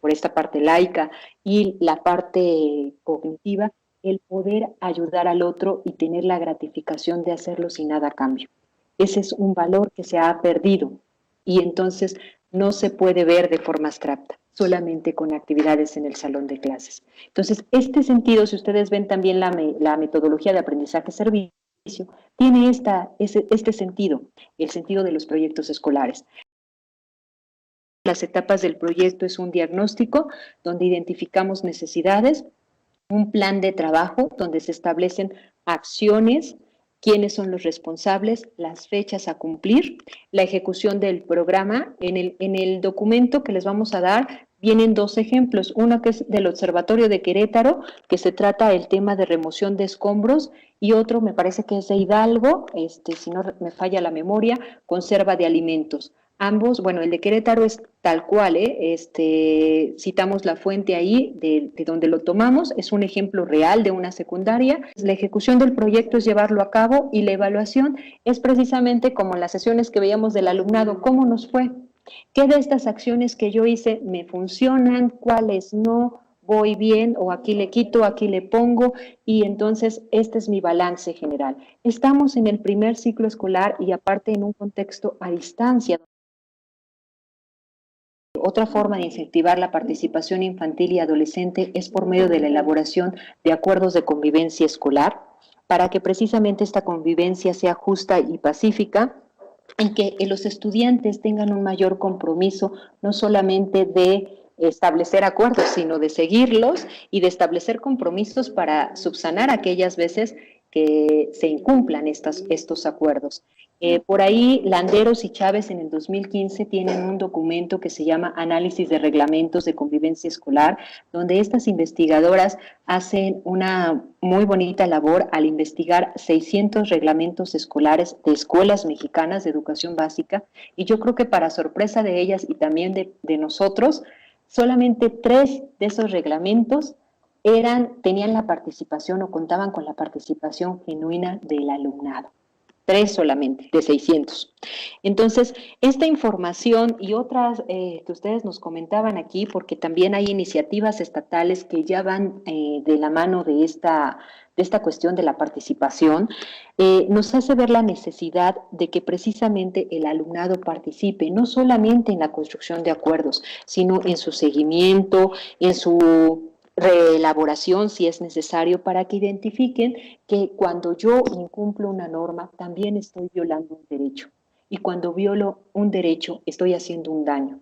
por esta parte laica, y la parte cognitiva, el poder ayudar al otro y tener la gratificación de hacerlo sin nada a cambio. Ese es un valor que se ha perdido y entonces no se puede ver de forma abstracta, solamente con actividades en el salón de clases. Entonces, este sentido, si ustedes ven también la metodología de aprendizaje-servicio, tiene este sentido, el sentido de los proyectos escolares. Las etapas del proyecto es un diagnóstico donde identificamos necesidades, un plan de trabajo donde se establecen acciones, quiénes son los responsables, las fechas a cumplir, la ejecución del programa. En el documento que les vamos a dar vienen dos ejemplos, uno que es del Observatorio de Querétaro, que se trata el tema de remoción de escombros, y otro me parece que es de Hidalgo, si no me falla la memoria, conserva de alimentos. Ambos, bueno, el de Querétaro es tal cual, citamos la fuente ahí de donde lo tomamos, es un ejemplo real de una secundaria. La ejecución del proyecto es llevarlo a cabo y la evaluación es precisamente como las sesiones que veíamos del alumnado, ¿cómo nos fue? ¿Qué de estas acciones que yo hice me funcionan? ¿Cuáles no? ¿Voy bien? ¿O aquí le quito, aquí le pongo? Y entonces este es mi balance general. Estamos en el primer ciclo escolar y aparte en un contexto a distancia. Otra forma de incentivar la participación infantil y adolescente es por medio de la elaboración de acuerdos de convivencia escolar, para que precisamente esta convivencia sea justa y pacífica, y que los estudiantes tengan un mayor compromiso, no solamente de establecer acuerdos, sino de seguirlos y de establecer compromisos para subsanar aquellas veces que se incumplan estos acuerdos. Por ahí, Landeros y Chávez en el 2015 tienen un documento que se llama Análisis de Reglamentos de Convivencia Escolar, donde estas investigadoras hacen una muy bonita labor al investigar 600 reglamentos escolares de escuelas mexicanas de educación básica, y yo creo que para sorpresa de ellas y también de nosotros, solamente 3 de esos reglamentos tenían la participación o contaban con la participación genuina del alumnado. 3 solamente, de 600. Entonces, esta información y otras que ustedes nos comentaban aquí, porque también hay iniciativas estatales que ya van de la mano de esta cuestión de la participación, nos hace ver la necesidad de que precisamente el alumnado participe, no solamente en la construcción de acuerdos, sino en su seguimiento, en su reelaboración si es necesario, para que identifiquen que cuando yo incumplo una norma también estoy violando un derecho, y cuando violo un derecho estoy haciendo un daño.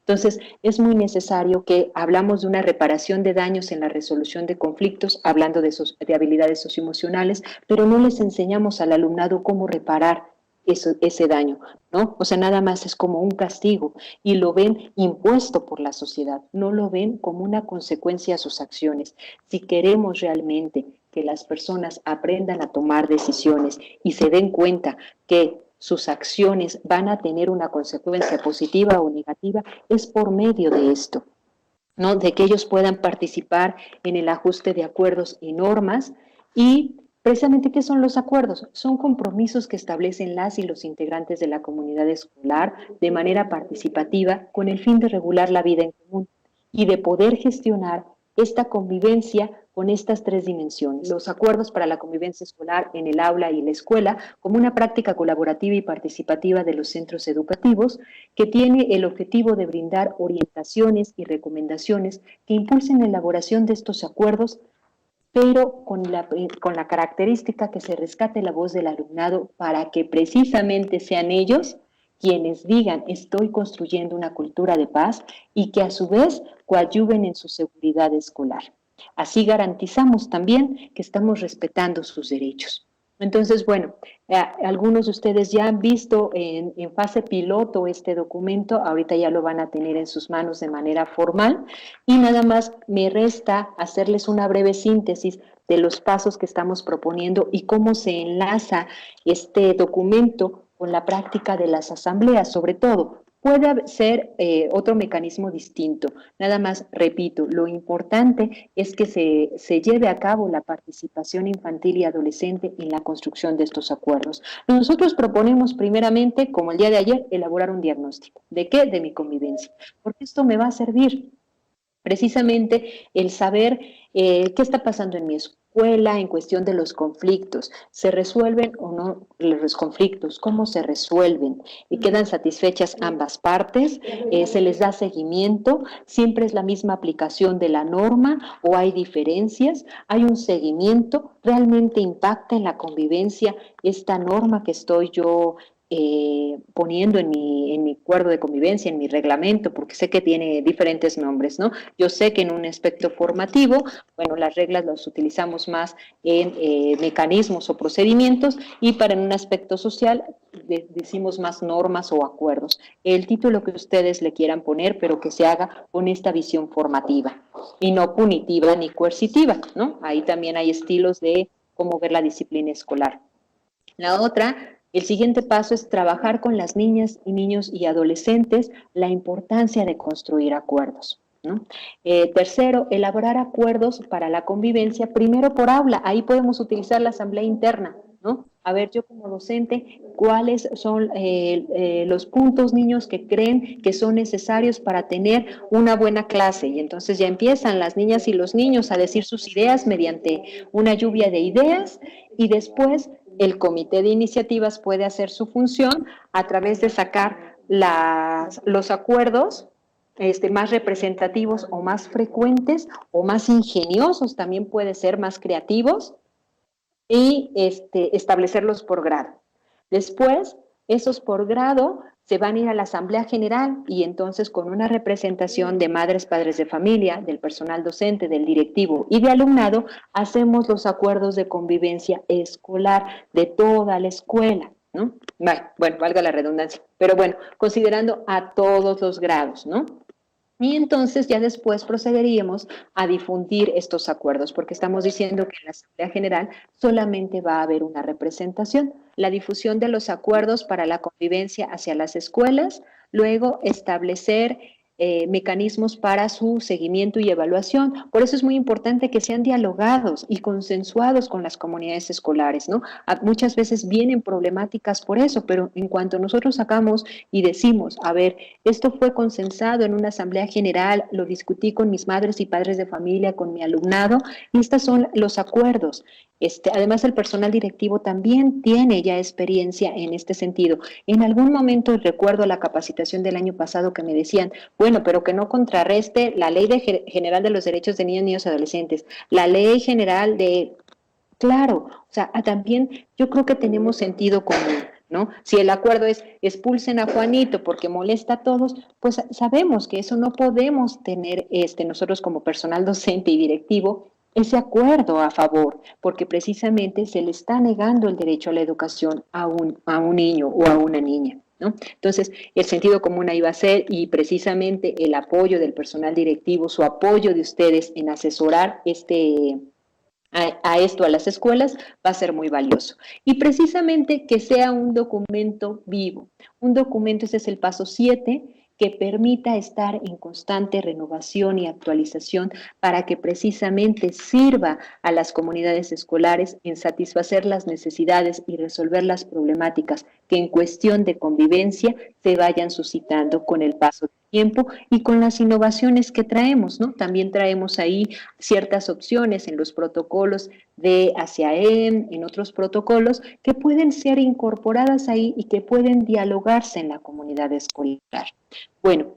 Entonces, es muy necesario que hablamos de una reparación de daños en la resolución de conflictos, hablando de habilidades socioemocionales, pero no les enseñamos al alumnado cómo reparar ese daño, ¿no? O sea, nada más es como un castigo y lo ven impuesto por la sociedad, no lo ven como una consecuencia a sus acciones. Si queremos realmente que las personas aprendan a tomar decisiones y se den cuenta que sus acciones van a tener una consecuencia positiva o negativa, es por medio de esto, ¿no? De que ellos puedan participar en el ajuste de acuerdos y normas. Y precisamente, ¿qué son los acuerdos? Son compromisos que establecen las y los integrantes de la comunidad escolar de manera participativa con el fin de regular la vida en común y de poder gestionar esta convivencia con estas tres dimensiones. Los acuerdos para la convivencia escolar en el aula y la escuela como una práctica colaborativa y participativa de los centros educativos que tiene el objetivo de brindar orientaciones y recomendaciones que impulsen la elaboración de estos acuerdos, pero con la característica que se rescate la voz del alumnado para que precisamente sean ellos quienes digan estoy construyendo una cultura de paz y que a su vez coadyuven en su seguridad escolar. Así garantizamos también que estamos respetando sus derechos. Entonces, bueno, algunos de ustedes ya han visto en fase piloto este documento, ahorita ya lo van a tener en sus manos de manera formal, y nada más me resta hacerles una breve síntesis de los pasos que estamos proponiendo y cómo se enlaza este documento con la práctica de las asambleas, sobre todo. Puede ser otro mecanismo distinto. Nada más, repito, lo importante es que se lleve a cabo la participación infantil y adolescente en la construcción de estos acuerdos. Nosotros proponemos primeramente, como el día de ayer, elaborar un diagnóstico. ¿De qué? De mi convivencia. Porque esto me va a servir precisamente el saber qué está pasando en mi escuela en cuestión de los conflictos. ¿Se resuelven o no los conflictos? ¿Cómo se resuelven? ¿Y quedan satisfechas ambas partes? ¿Se les da seguimiento? ¿Siempre es la misma aplicación de la norma o hay diferencias? ¿Hay un seguimiento? ¿Realmente impacta en la convivencia esta norma que estoy yo poniendo en mi acuerdo de convivencia, en mi reglamento, porque sé que tiene diferentes nombres, ¿no? Yo sé que en un aspecto formativo, bueno, las reglas las utilizamos más en mecanismos o procedimientos, y para en un aspecto social decimos más normas o acuerdos. El título que ustedes le quieran poner, pero que se haga con esta visión formativa y no punitiva ni coercitiva, ¿no? Ahí también hay estilos de cómo ver la disciplina escolar. La otra, el siguiente paso es trabajar con las niñas y niños y adolescentes la importancia de construir acuerdos, ¿no? Tercero, elaborar acuerdos para la convivencia, primero por aula. Ahí podemos utilizar la asamblea interna, ¿no? A ver, yo como docente, ¿cuáles son los puntos, niños, que creen que son necesarios para tener una buena clase? Y entonces ya empiezan las niñas y los niños a decir sus ideas mediante una lluvia de ideas, y después el comité de iniciativas puede hacer su función a través de sacar los acuerdos más representativos o más frecuentes o más ingeniosos, también puede ser más creativos, y establecerlos por grado. Después, esos por grado se van a ir a la Asamblea General, y entonces con una representación de madres, padres de familia, del personal docente, del directivo y de alumnado, hacemos los acuerdos de convivencia escolar de toda la escuela, ¿no? Bueno, valga la redundancia, pero bueno, considerando a todos los grados, ¿no? Y entonces ya después procederíamos a difundir estos acuerdos, porque estamos diciendo que en la Asamblea General solamente va a haber una representación. La difusión de los acuerdos para la convivencia hacia las escuelas, luego establecer mecanismos para su seguimiento y evaluación. Por eso es muy importante que sean dialogados y consensuados con las comunidades escolares, ¿no? Muchas veces vienen problemáticas por eso, pero en cuanto nosotros sacamos y decimos, a ver, esto fue consensado en una asamblea general, lo discutí con mis madres y padres de familia, con mi alumnado, y estos son los acuerdos. Además, el personal directivo también tiene ya experiencia en este sentido. En algún momento recuerdo la capacitación del año pasado que me decían, bueno, bueno, pero que no contrarreste la Ley General de los Derechos de Niños, Niños y Adolescentes, la Ley General de... Claro, o sea, también yo creo que tenemos sentido común, ¿no? Si el acuerdo es expulsen a Juanito porque molesta a todos, pues sabemos que eso no podemos tener nosotros como personal docente y directivo ese acuerdo a favor, porque precisamente se le está negando el derecho a la educación a un niño o a una niña, ¿no? Entonces, el sentido común ahí va a ser, y precisamente el apoyo del personal directivo, su apoyo de ustedes en asesorar a esto a las escuelas va a ser muy valioso. Y precisamente que sea un documento vivo. Un documento, ese es el paso 7, que permita estar en constante renovación y actualización para que precisamente sirva a las comunidades escolares en satisfacer las necesidades y resolver las problemáticas que en cuestión de convivencia se vayan suscitando con el paso del tiempo y con las innovaciones que traemos, ¿no? También traemos ahí ciertas opciones en los protocolos de ASEAN, en otros protocolos, que pueden ser incorporadas ahí y que pueden dialogarse en la comunidad escolar. Bueno,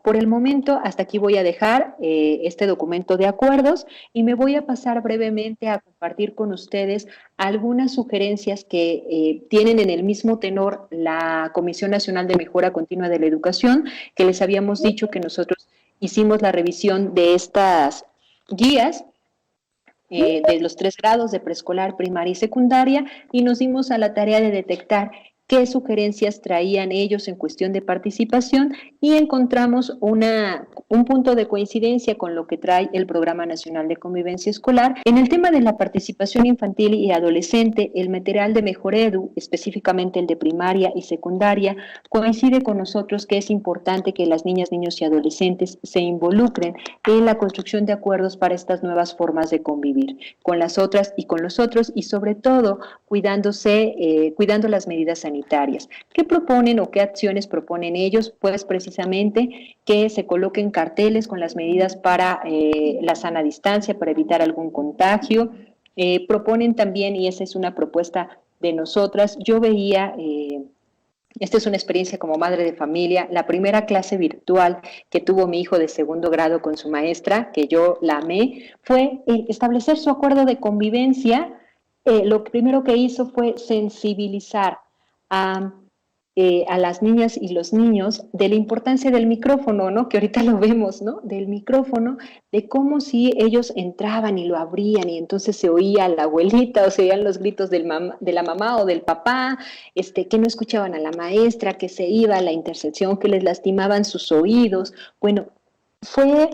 por el momento hasta aquí voy a dejar este documento de acuerdos y me voy a pasar brevemente a compartir con ustedes algunas sugerencias que tienen en el mismo tenor la Comisión Nacional de Mejora Continua de la Educación, que les habíamos dicho que nosotros hicimos la revisión de estas guías de los 3 grados de preescolar, primaria y secundaria, y nos dimos a la tarea de detectar qué sugerencias traían ellos en cuestión de participación y encontramos un punto de coincidencia con lo que trae el Programa Nacional de Convivencia Escolar. En el tema de la participación infantil y adolescente, el material de Mejoredu, específicamente el de primaria y secundaria, coincide con nosotros que es importante que las niñas, niños y adolescentes se involucren en la construcción de acuerdos para estas nuevas formas de convivir con las otras y con los otros, y sobre todo cuidando las medidas sanitarias. ¿Qué proponen o qué acciones proponen ellos? Pues precisamente que se coloquen carteles con las medidas para la sana distancia, para evitar algún contagio. Proponen también, y esa es una propuesta de nosotras, yo veía... esta es una experiencia como madre de familia. La primera clase virtual que tuvo mi hijo de 2º grado con su maestra, que yo la amé, fue establecer su acuerdo de convivencia. Lo primero que hizo fue sensibilizar a las niñas y los niños de la importancia del micrófono, ¿no? Que ahorita lo vemos, ¿no? Del micrófono, de cómo si ellos entraban y lo abrían y entonces se oía la abuelita o se oían los gritos de la mamá o del papá, que no escuchaban a la maestra, que se iba a la intersección, que les lastimaban sus oídos. Bueno, fue...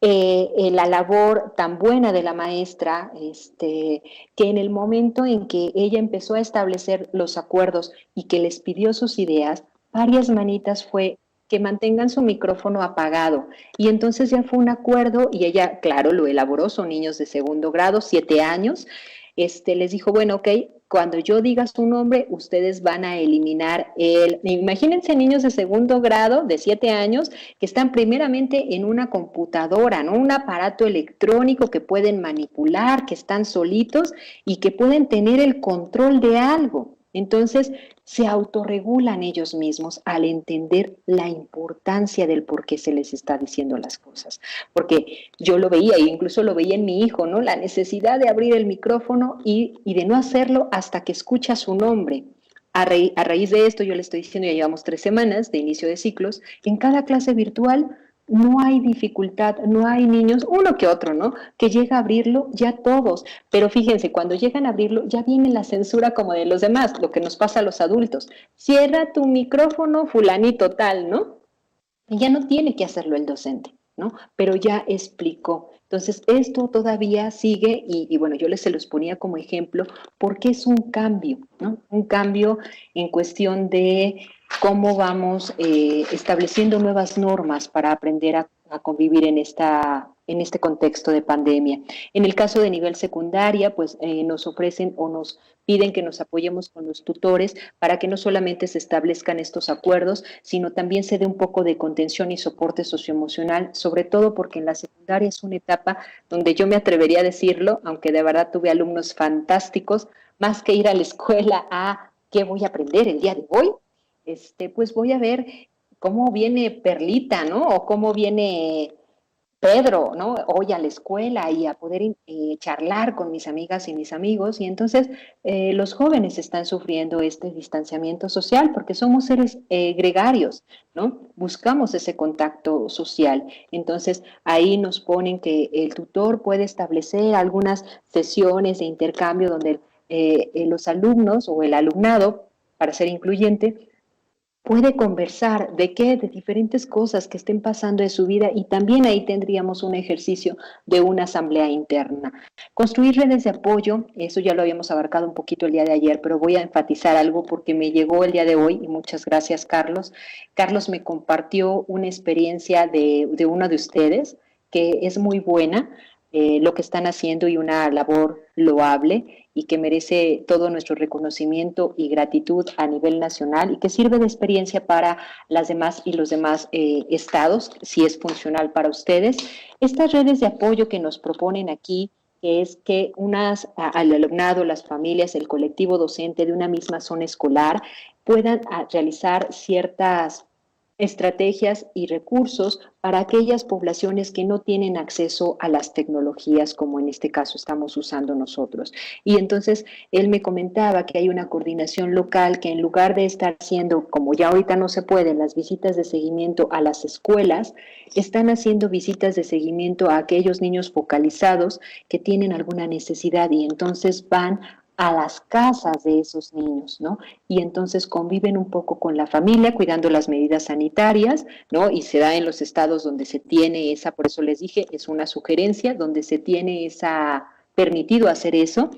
la labor tan buena de la maestra, que en el momento en que ella empezó a establecer los acuerdos y que les pidió sus ideas, varias manitas fue que mantengan su micrófono apagado. Y entonces ya fue un acuerdo y ella, claro, lo elaboró, son niños de 2º grado, 7 años, les dijo, bueno, ok, cuando yo diga su nombre, ustedes van a eliminar imagínense niños de 2º grado, de 7 años, que están primeramente en una computadora, ¿no? Un aparato electrónico que pueden manipular, que están solitos y que pueden tener el control de algo. Entonces, se autorregulan ellos mismos al entender la importancia del por qué se les está diciendo las cosas. Porque yo lo veía, e incluso lo veía en mi hijo, ¿no? La necesidad de abrir el micrófono y de no hacerlo hasta que escucha su nombre. A raíz de esto, yo le estoy diciendo, ya llevamos 3 semanas de inicio de ciclos, en cada clase virtual no hay dificultad, no hay niños, uno que otro, ¿no? Que llega a abrirlo, ya todos. Pero fíjense, cuando llegan a abrirlo, ya viene la censura como de los demás, lo que nos pasa a los adultos. Cierra tu micrófono, fulanito tal, ¿no? Y ya no tiene que hacerlo el docente, ¿no? Pero ya explicó. Entonces, esto todavía sigue y bueno, yo se los ponía como ejemplo porque es un cambio, ¿no? Un cambio en cuestión de cómo vamos estableciendo nuevas normas para aprender a convivir en este contexto de pandemia. En el caso de nivel secundaria, pues nos ofrecen o nos piden que nos apoyemos con los tutores para que no solamente se establezcan estos acuerdos, sino también se dé un poco de contención y soporte socioemocional, sobre todo porque en la secundaria es una etapa donde yo me atrevería a decirlo, aunque de verdad tuve alumnos fantásticos, más que ir a la escuela a qué voy a aprender el día de hoy, pues voy a ver cómo viene Perlita, ¿no? O cómo viene Pedro, ¿no? Hoy a la escuela y a poder charlar con mis amigas y mis amigos. Y entonces los jóvenes están sufriendo este distanciamiento social porque somos seres gregarios, ¿no? Buscamos ese contacto social. Entonces ahí nos ponen que el tutor puede establecer algunas sesiones de intercambio donde los alumnos o el alumnado, para ser incluyente, puede conversar de diferentes cosas que estén pasando en su vida, y también ahí tendríamos un ejercicio de una asamblea interna. Construir redes de apoyo, eso ya lo habíamos abarcado un poquito el día de ayer, pero voy a enfatizar algo porque me llegó el día de hoy, y muchas gracias, Carlos. Carlos me compartió una experiencia de uno de ustedes que es muy buena, lo que están haciendo, y una labor loable y que merece todo nuestro reconocimiento y gratitud a nivel nacional, y que sirve de experiencia para las demás y los demás estados, si es funcional para ustedes. Estas redes de apoyo que nos proponen aquí, que es que al alumnado, las familias, el colectivo docente de una misma zona escolar puedan realizar ciertas estrategias y recursos para aquellas poblaciones que no tienen acceso a las tecnologías, como en este caso estamos usando nosotros. Y entonces él me comentaba que hay una coordinación local que, en lugar de estar haciendo, como ya ahorita no se pueden, las visitas de seguimiento a las escuelas, están haciendo visitas de seguimiento a aquellos niños focalizados que tienen alguna necesidad, y entonces van a las casas de esos niños, ¿no? Y entonces conviven un poco con la familia, cuidando las medidas sanitarias, ¿no? Y se da en los estados donde se tiene esa, por eso les dije, es una sugerencia, donde se tiene permitido hacer eso.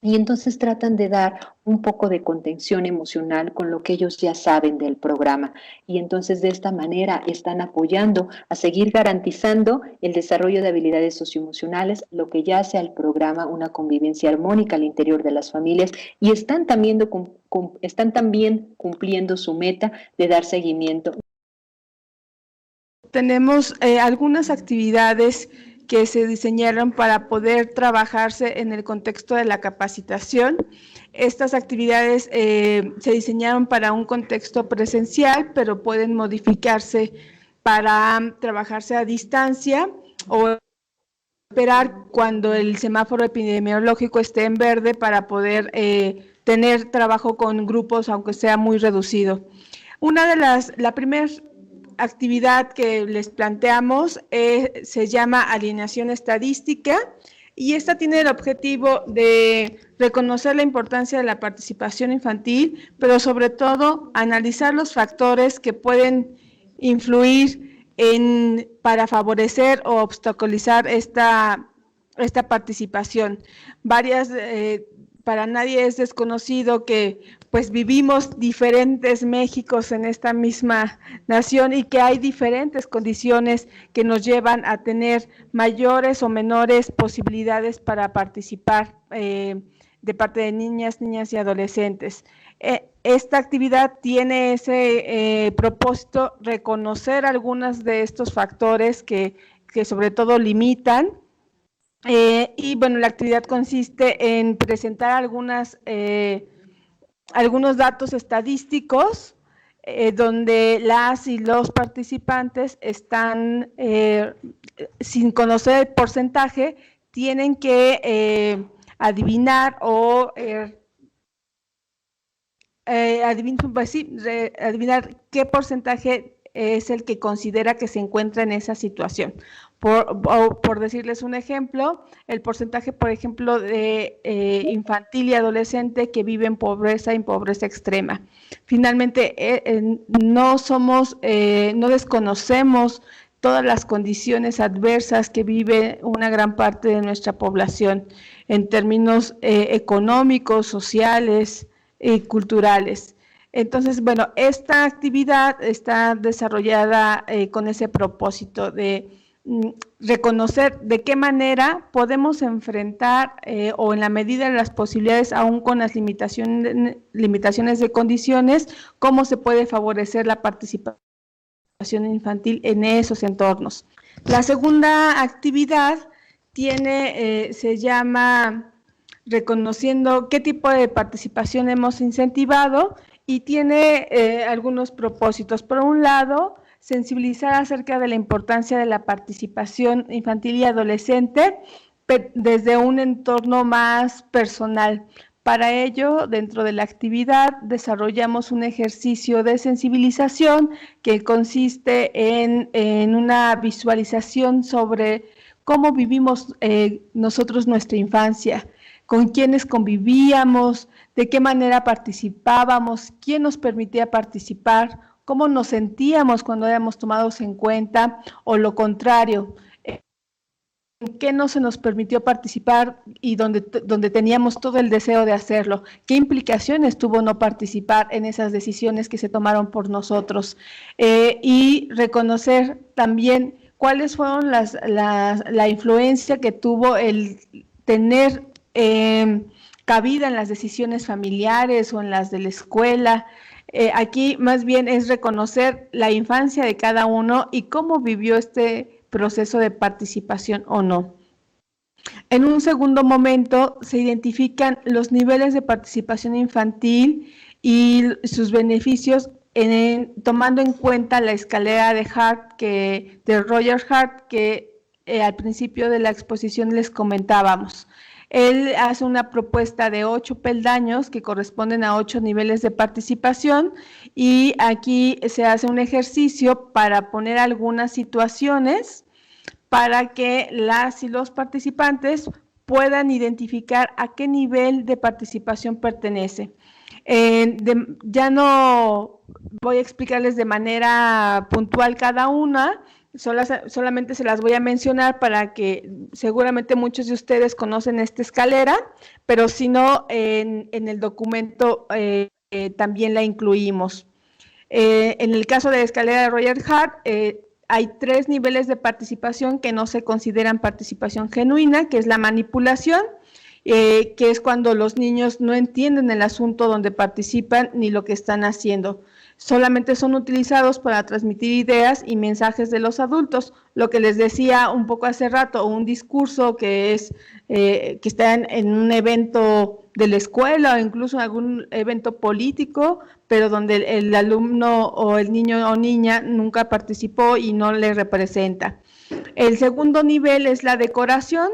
Y entonces tratan de dar un poco de contención emocional con lo que ellos ya saben del programa. Y entonces de esta manera están apoyando a seguir garantizando el desarrollo de habilidades socioemocionales, lo que ya hace al programa una convivencia armónica al interior de las familias, y están también cumpliendo su meta de dar seguimiento. Tenemos algunas actividades que se diseñaron para poder trabajarse en el contexto de la capacitación. Estas actividades se diseñaron para un contexto presencial, pero pueden modificarse para trabajarse a distancia o esperar cuando el semáforo epidemiológico esté en verde para poder tener trabajo con grupos, aunque sea muy reducido. La primera actividad que les planteamos se llama alineación estadística, y esta tiene el objetivo de reconocer la importancia de la participación infantil, pero sobre todo analizar los factores que pueden influir para favorecer o obstaculizar esta participación. Para nadie es desconocido que pues vivimos diferentes Méxicos en esta misma nación, y que hay diferentes condiciones que nos llevan a tener mayores o menores posibilidades para participar de parte de niñas y adolescentes. Esta actividad tiene ese propósito, reconocer algunos de estos factores que sobre todo limitan. Y bueno, la actividad consiste en presentar algunos datos estadísticos donde las y los participantes están, sin conocer el porcentaje, tienen que adivinar o adivinar qué porcentaje es el que considera que se encuentra en esa situación. Por decirles un ejemplo, el porcentaje, por ejemplo, de infantil y adolescente que vive en pobreza extrema. Finalmente, no desconocemos todas las condiciones adversas que vive una gran parte de nuestra población en términos económicos, sociales y culturales. Entonces, bueno, esta actividad está desarrollada con ese propósito de reconocer de qué manera podemos enfrentar o en la medida de las posibilidades, aún con las limitaciones de condiciones, cómo se puede favorecer la participación infantil en esos entornos. La segunda actividad se llama reconociendo qué tipo de participación hemos incentivado, y tiene algunos propósitos. Por un lado, sensibilizar acerca de la importancia de la participación infantil y adolescente desde un entorno más personal. Para ello, dentro de la actividad, desarrollamos un ejercicio de sensibilización que consiste en una visualización sobre cómo vivimos nosotros nuestra infancia, con quiénes convivíamos, de qué manera participábamos, quién nos permitía participar, cómo nos sentíamos cuando éramos tomados en cuenta, o lo contrario, en qué no se nos permitió participar y donde teníamos todo el deseo de hacerlo, qué implicaciones tuvo no participar en esas decisiones que se tomaron por nosotros, y reconocer también cuáles fueron la influencia que tuvo el tener cabida en las decisiones familiares o en las de la escuela. Aquí más bien es reconocer la infancia de cada uno y cómo vivió este proceso de participación o no. En un segundo momento se identifican los niveles de participación infantil y sus beneficios tomando en cuenta la escalera de Roger Hart que al principio de la exposición les comentábamos. Él hace una propuesta de 8 peldaños que corresponden a 8 niveles de participación, y aquí se hace un ejercicio para poner algunas situaciones para que las y los participantes puedan identificar a qué nivel de participación pertenece. Ya no voy a explicarles de manera puntual cada una, solamente se las voy a mencionar para que seguramente muchos de ustedes conocen esta escalera, pero si no, en el documento también la incluimos. En el caso de la escalera de Roger Hart, hay 3 niveles de participación que no se consideran participación genuina, que es la manipulación, que es cuando los niños no entienden el asunto donde participan ni lo que están haciendo. Solamente son utilizados para transmitir ideas y mensajes de los adultos. Lo que les decía un poco hace rato, un discurso que está en un evento de la escuela o incluso en algún evento político, pero donde el alumno o el niño o niña nunca participó y no le representa. El segundo nivel es la decoración,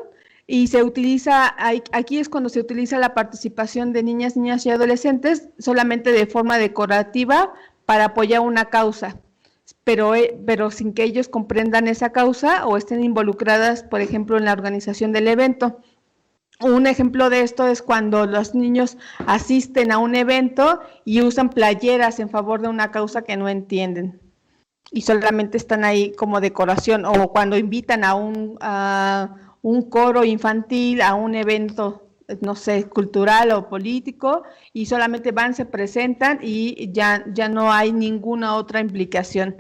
y se utiliza, aquí es cuando se utiliza la participación de niñas y adolescentes solamente de forma decorativa para apoyar una causa, pero sin que ellos comprendan esa causa o estén involucradas, por ejemplo, en la organización del evento. Un ejemplo de esto es cuando los niños asisten a un evento y usan playeras en favor de una causa que no entienden y solamente están ahí como decoración, o cuando invitan a un coro infantil a un evento, no sé, cultural o político, y solamente van, se presentan y ya no hay ninguna otra implicación.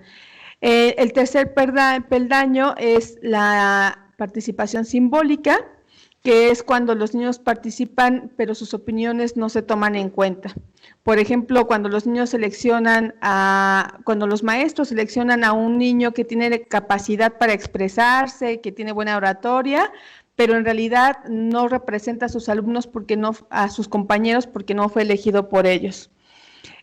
El tercer peldaño es la participación simbólica, que es cuando los niños participan, pero sus opiniones no se toman en cuenta. Por ejemplo, cuando los maestros seleccionan a un niño que tiene capacidad para expresarse, que tiene buena oratoria, pero en realidad no representa a sus alumnos a sus compañeros porque no fue elegido por ellos.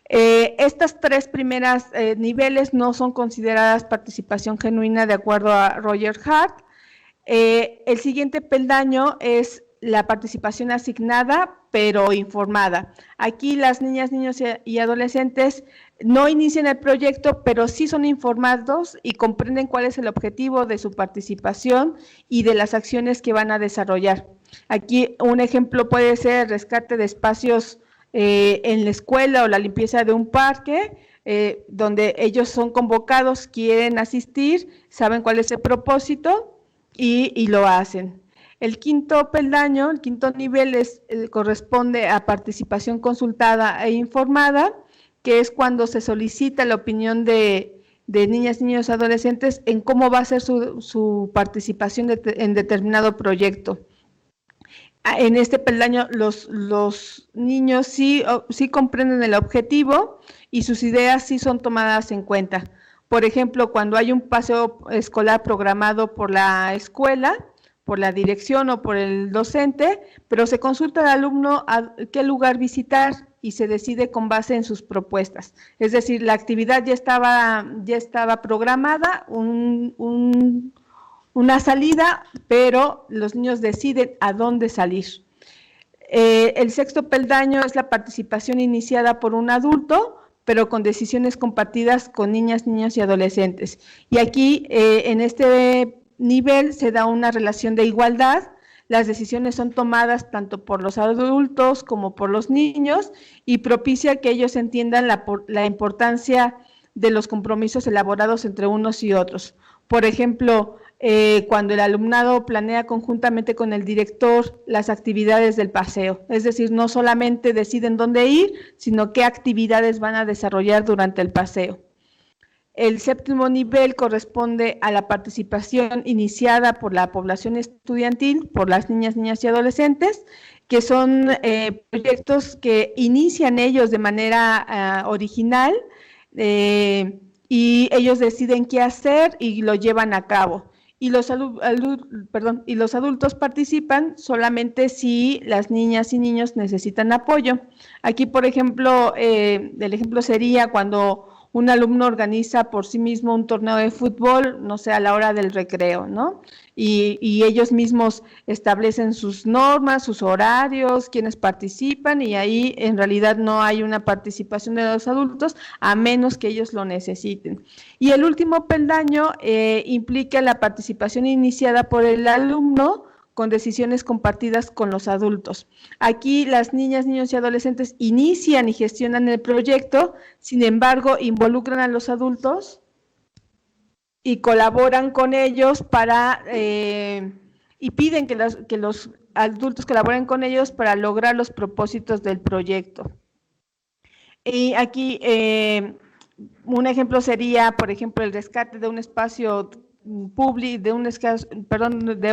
Estas 3 primeras niveles no son consideradas participación genuina de acuerdo a Roger Hart. El siguiente peldaño es la participación asignada pero informada. Aquí las niñas, niños y adolescentes no inician el proyecto, pero sí son informados y comprenden cuál es el objetivo de su participación y de las acciones que van a desarrollar. Aquí un ejemplo puede ser el rescate de espacios en la escuela o la limpieza de un parque, donde ellos son convocados, quieren asistir, saben cuál es el propósito y lo hacen. El quinto peldaño, el quinto nivel corresponde a participación consultada e informada, que es cuando se solicita la opinión de niñas, niños, adolescentes en cómo va a ser su participación en determinado proyecto. En este peldaño los niños sí comprenden el objetivo y sus ideas sí son tomadas en cuenta. Por ejemplo, cuando hay un paseo escolar programado por la escuela, por la dirección o por el docente, pero se consulta al alumno a qué lugar visitar y se decide con base en sus propuestas. Es decir, la actividad ya estaba programada, una salida, pero los niños deciden a dónde salir. El sexto peldaño es la participación iniciada por un adulto, pero con decisiones compartidas con niñas, niños y adolescentes. Y aquí, en este nivel, se da una relación de igualdad. Las decisiones son tomadas tanto por los adultos como por los niños y propicia que ellos entiendan la importancia de los compromisos elaborados entre unos y otros. Por ejemplo, cuando el alumnado planea conjuntamente con el director las actividades del paseo, es decir, no solamente deciden dónde ir, sino qué actividades van a desarrollar durante el paseo. El séptimo nivel corresponde a la participación iniciada por la población estudiantil, por las niñas, niñas y adolescentes, que son proyectos que inician ellos de manera original y ellos deciden qué hacer y lo llevan a cabo. Y los adultos participan solamente si las niñas y niños necesitan apoyo. Aquí, por ejemplo, el ejemplo sería cuando un alumno organiza por sí mismo un torneo de fútbol, no sé, a la hora del recreo, ¿no? Y ellos mismos establecen sus normas, sus horarios, quienes participan, y ahí en realidad no hay una participación de los adultos, a menos que ellos lo necesiten. Y el último peldaño implica la participación iniciada por el alumno con decisiones compartidas con los adultos. Aquí las niñas, niños y adolescentes inician y gestionan el proyecto, sin embargo, involucran a los adultos y colaboran con ellos y piden que los adultos colaboren con ellos para lograr los propósitos del proyecto. Y aquí un ejemplo sería, por ejemplo, el rescate de un espacio público, de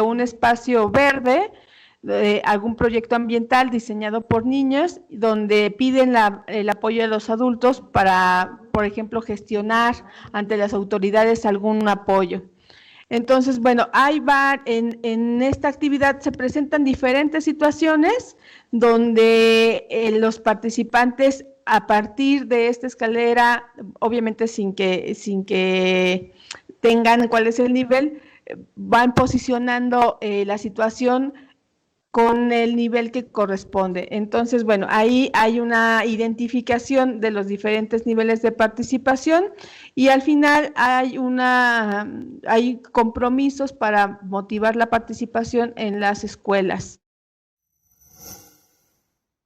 un espacio verde, algún proyecto ambiental diseñado por niños, donde piden el apoyo de los adultos para, por ejemplo, gestionar ante las autoridades algún apoyo. Entonces, bueno, en esta actividad se presentan diferentes situaciones donde los participantes, a partir de esta escalera, obviamente sin que tengan cuál es el nivel, van posicionando la situación con el nivel que corresponde. Entonces, bueno, ahí hay una identificación de los diferentes niveles de participación y al final hay compromisos para motivar la participación en las escuelas.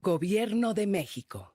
Gobierno de México.